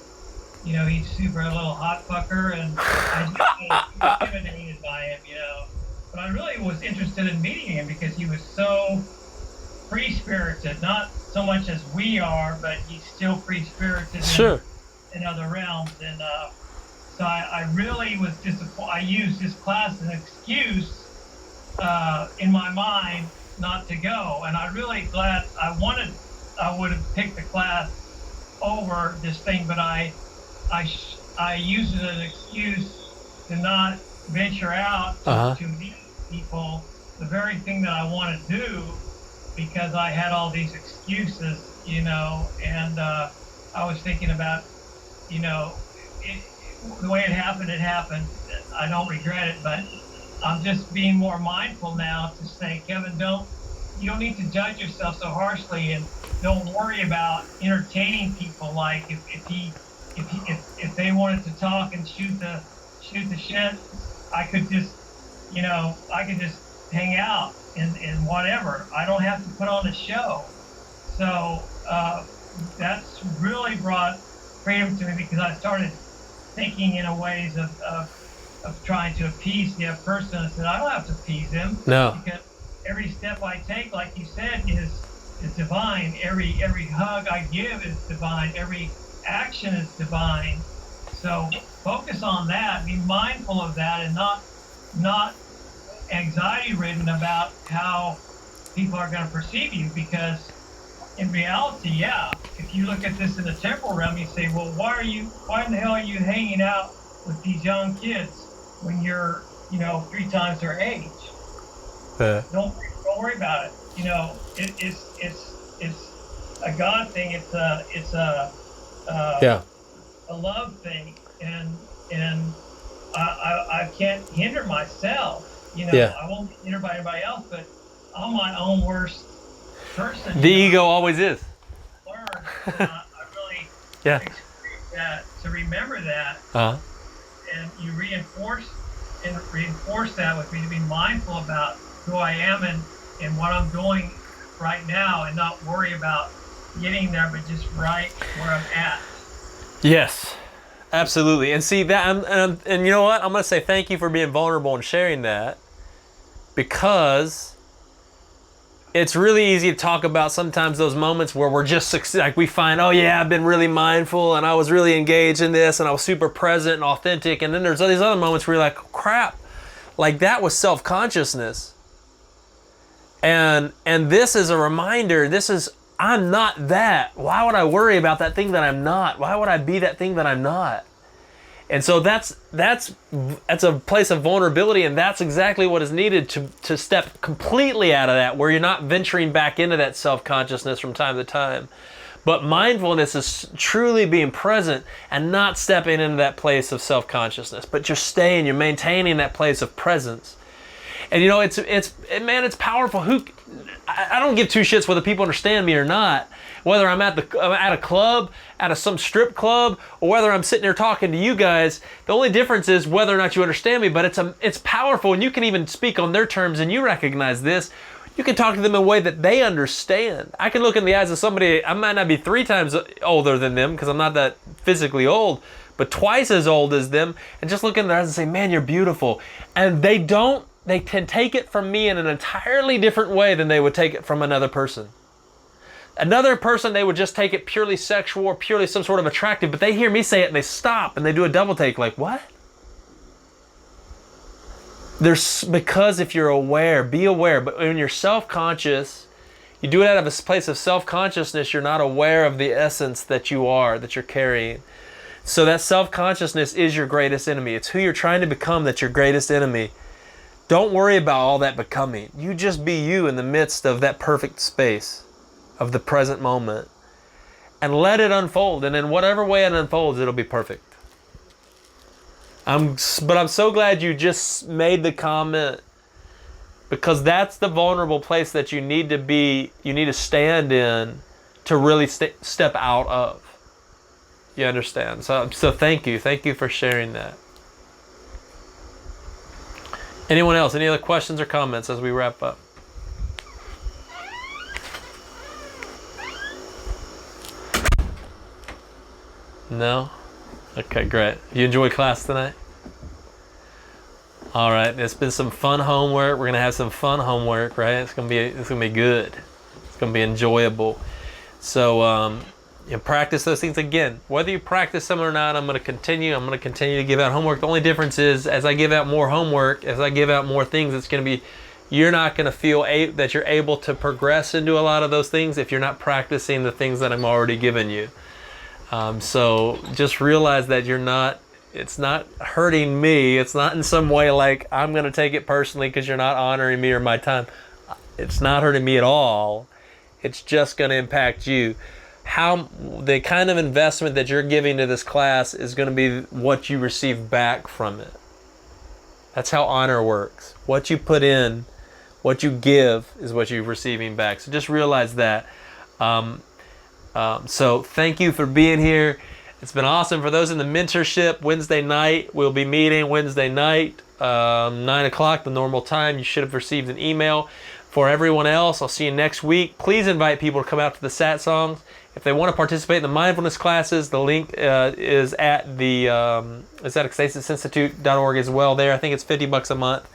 you know, he's super a little hot fucker, and I just was intimidated by him, you know. But I really was interested in meeting him because he was so free-spirited, not so much as we are, but he's still free-spirited in other realms. And so I really was disappointed. I used this class as an excuse in my mind not to go, and I'm really glad. I would have picked the class over this thing, but I used it as an excuse to not venture out to meet people, the very thing that I want to do, because I had all these excuses, you know. And I was thinking about, you know, the way it happened. I don't regret it, but I'm just being more mindful now to say, Kevin, you don't need to judge yourself so harshly, and don't worry about entertaining people. Like if they wanted to talk and shoot the shit, I could just hang out and whatever. I don't have to put on a show. So that's really brought freedom to me, because I started thinking in a ways of trying to appease the other person. I said, I don't have to appease him. No. Because every step I take, like you said, is divine. Every hug I give is divine. Every action is divine. So focus on that. Be mindful of that, and not anxiety ridden about how people are going to perceive you, because in reality, yeah, if you look at this in the temporal realm, you say, well, why in the hell are you hanging out with these young kids when you're, you know, 3 times their age? Don't worry about it. You know, it's a God thing. It's a love thing, and I can't hinder myself. You know, I won't be hindered by anybody else, but I'm my own worst person. The ego always is. Learn. I really experience that, to remember that, and you reinforce that with me, to be mindful about who I am and what I'm doing right now, and not worry about getting there, but just right where I'm at. Yes, absolutely. And see that, and you know what? I'm going to say thank you for being vulnerable and sharing that, because it's really easy to talk about sometimes those moments where we're just like, we find, oh yeah, I've been really mindful and I was really engaged in this and I was super present and authentic. And then there's all these other moments where you're like, crap, like that was self-consciousness. And this is a reminder, I'm not that. Why would I worry about that thing that I'm not? Why would I be that thing that I'm not? And so that's a place of vulnerability, and that's exactly what is needed to step completely out of that, where you're not venturing back into that self-consciousness from time to time. But mindfulness is truly being present and not stepping into that place of self-consciousness, but you're maintaining that place of presence. And you know, man, it's powerful. I don't give two shits whether people understand me or not. Whether I'm at a club, some strip club, or whether I'm sitting there talking to you guys, the only difference is whether or not you understand me. But it's powerful, and you can even speak on their terms, and you recognize this. You can talk to them in a way that they understand. I can look in the eyes of somebody. I might not be 3 times older than them because I'm not that physically old, but twice as old as them, and just look in their eyes and say, "Man, you're beautiful." And they can take it from me in an entirely different way than they would take it from another person. Another person, they would just take it purely sexual or purely some sort of attractive, but they hear me say it and they stop and they do a double take like, what? Because if you're aware, be aware, but when you're self-conscious, you do it out of a place of self-consciousness, you're not aware of the essence that you are, that you're carrying. So that self-consciousness is your greatest enemy. It's who you're trying to become that's your greatest enemy. Don't worry about all that becoming. You just be you in the midst of that perfect space of the present moment and let it unfold. And in whatever way it unfolds, it'll be perfect. But I'm so glad you just made the comment, because that's the vulnerable place that you need to be, you need to stand in to really step out of. You understand? So thank you. Thank you for sharing that. Anyone else? Any other questions or comments as we wrap up? No? Okay, great. You enjoy class tonight? All right. It's been some fun homework. We're gonna have some fun homework, right? It's gonna be good. It's gonna be enjoyable. So practice those things again. Whether you practice them or not, I'm gonna continue to give out homework. The only difference is, as I give out more homework, as I give out more things, it's gonna be, you're not gonna feel that you're able to progress into a lot of those things if you're not practicing the things that I'm already giving you. So just realize that it's not hurting me. It's not in some way like I'm going to take it personally because you're not honoring me or my time. It's not hurting me at all. It's just going to impact you. How the kind of investment that you're giving to this class is going to be what you receive back from it. That's how honor works. What you put in, what you give is what you're receiving back. So just realize that. So thank you for being here. It's been awesome. For those in the mentorship, Wednesday night, we'll be meeting Wednesday night, 9 o'clock, the normal time. You should have received an email. For everyone else, I'll see you next week. Please invite people to come out to the Sat Songs. If they want to participate in the mindfulness classes, the link is at ekstasisinstitute.org as well. There, I think it's $50 a month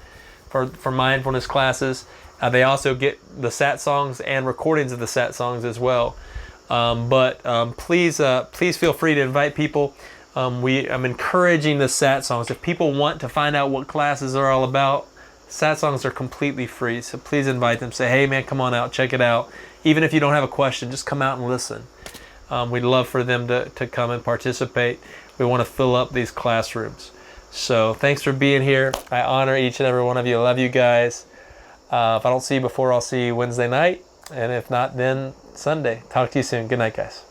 for mindfulness classes. They also get the Sat Songs and recordings of the Sat Songs as well. Please feel free to invite people. I'm encouraging the Sat Songs. If people want to find out what classes are all about, Sat Songs are completely free. So please invite them. Say, hey man, come on out, check it out. Even if you don't have a question, just come out and listen. We'd love for them to come and participate. We want to fill up these classrooms. So thanks for being here. I honor each and every one of you. I love you guys. If I don't see you before, I'll see you Wednesday night. And if not, then Sunday. Talk to you soon. Good night, guys.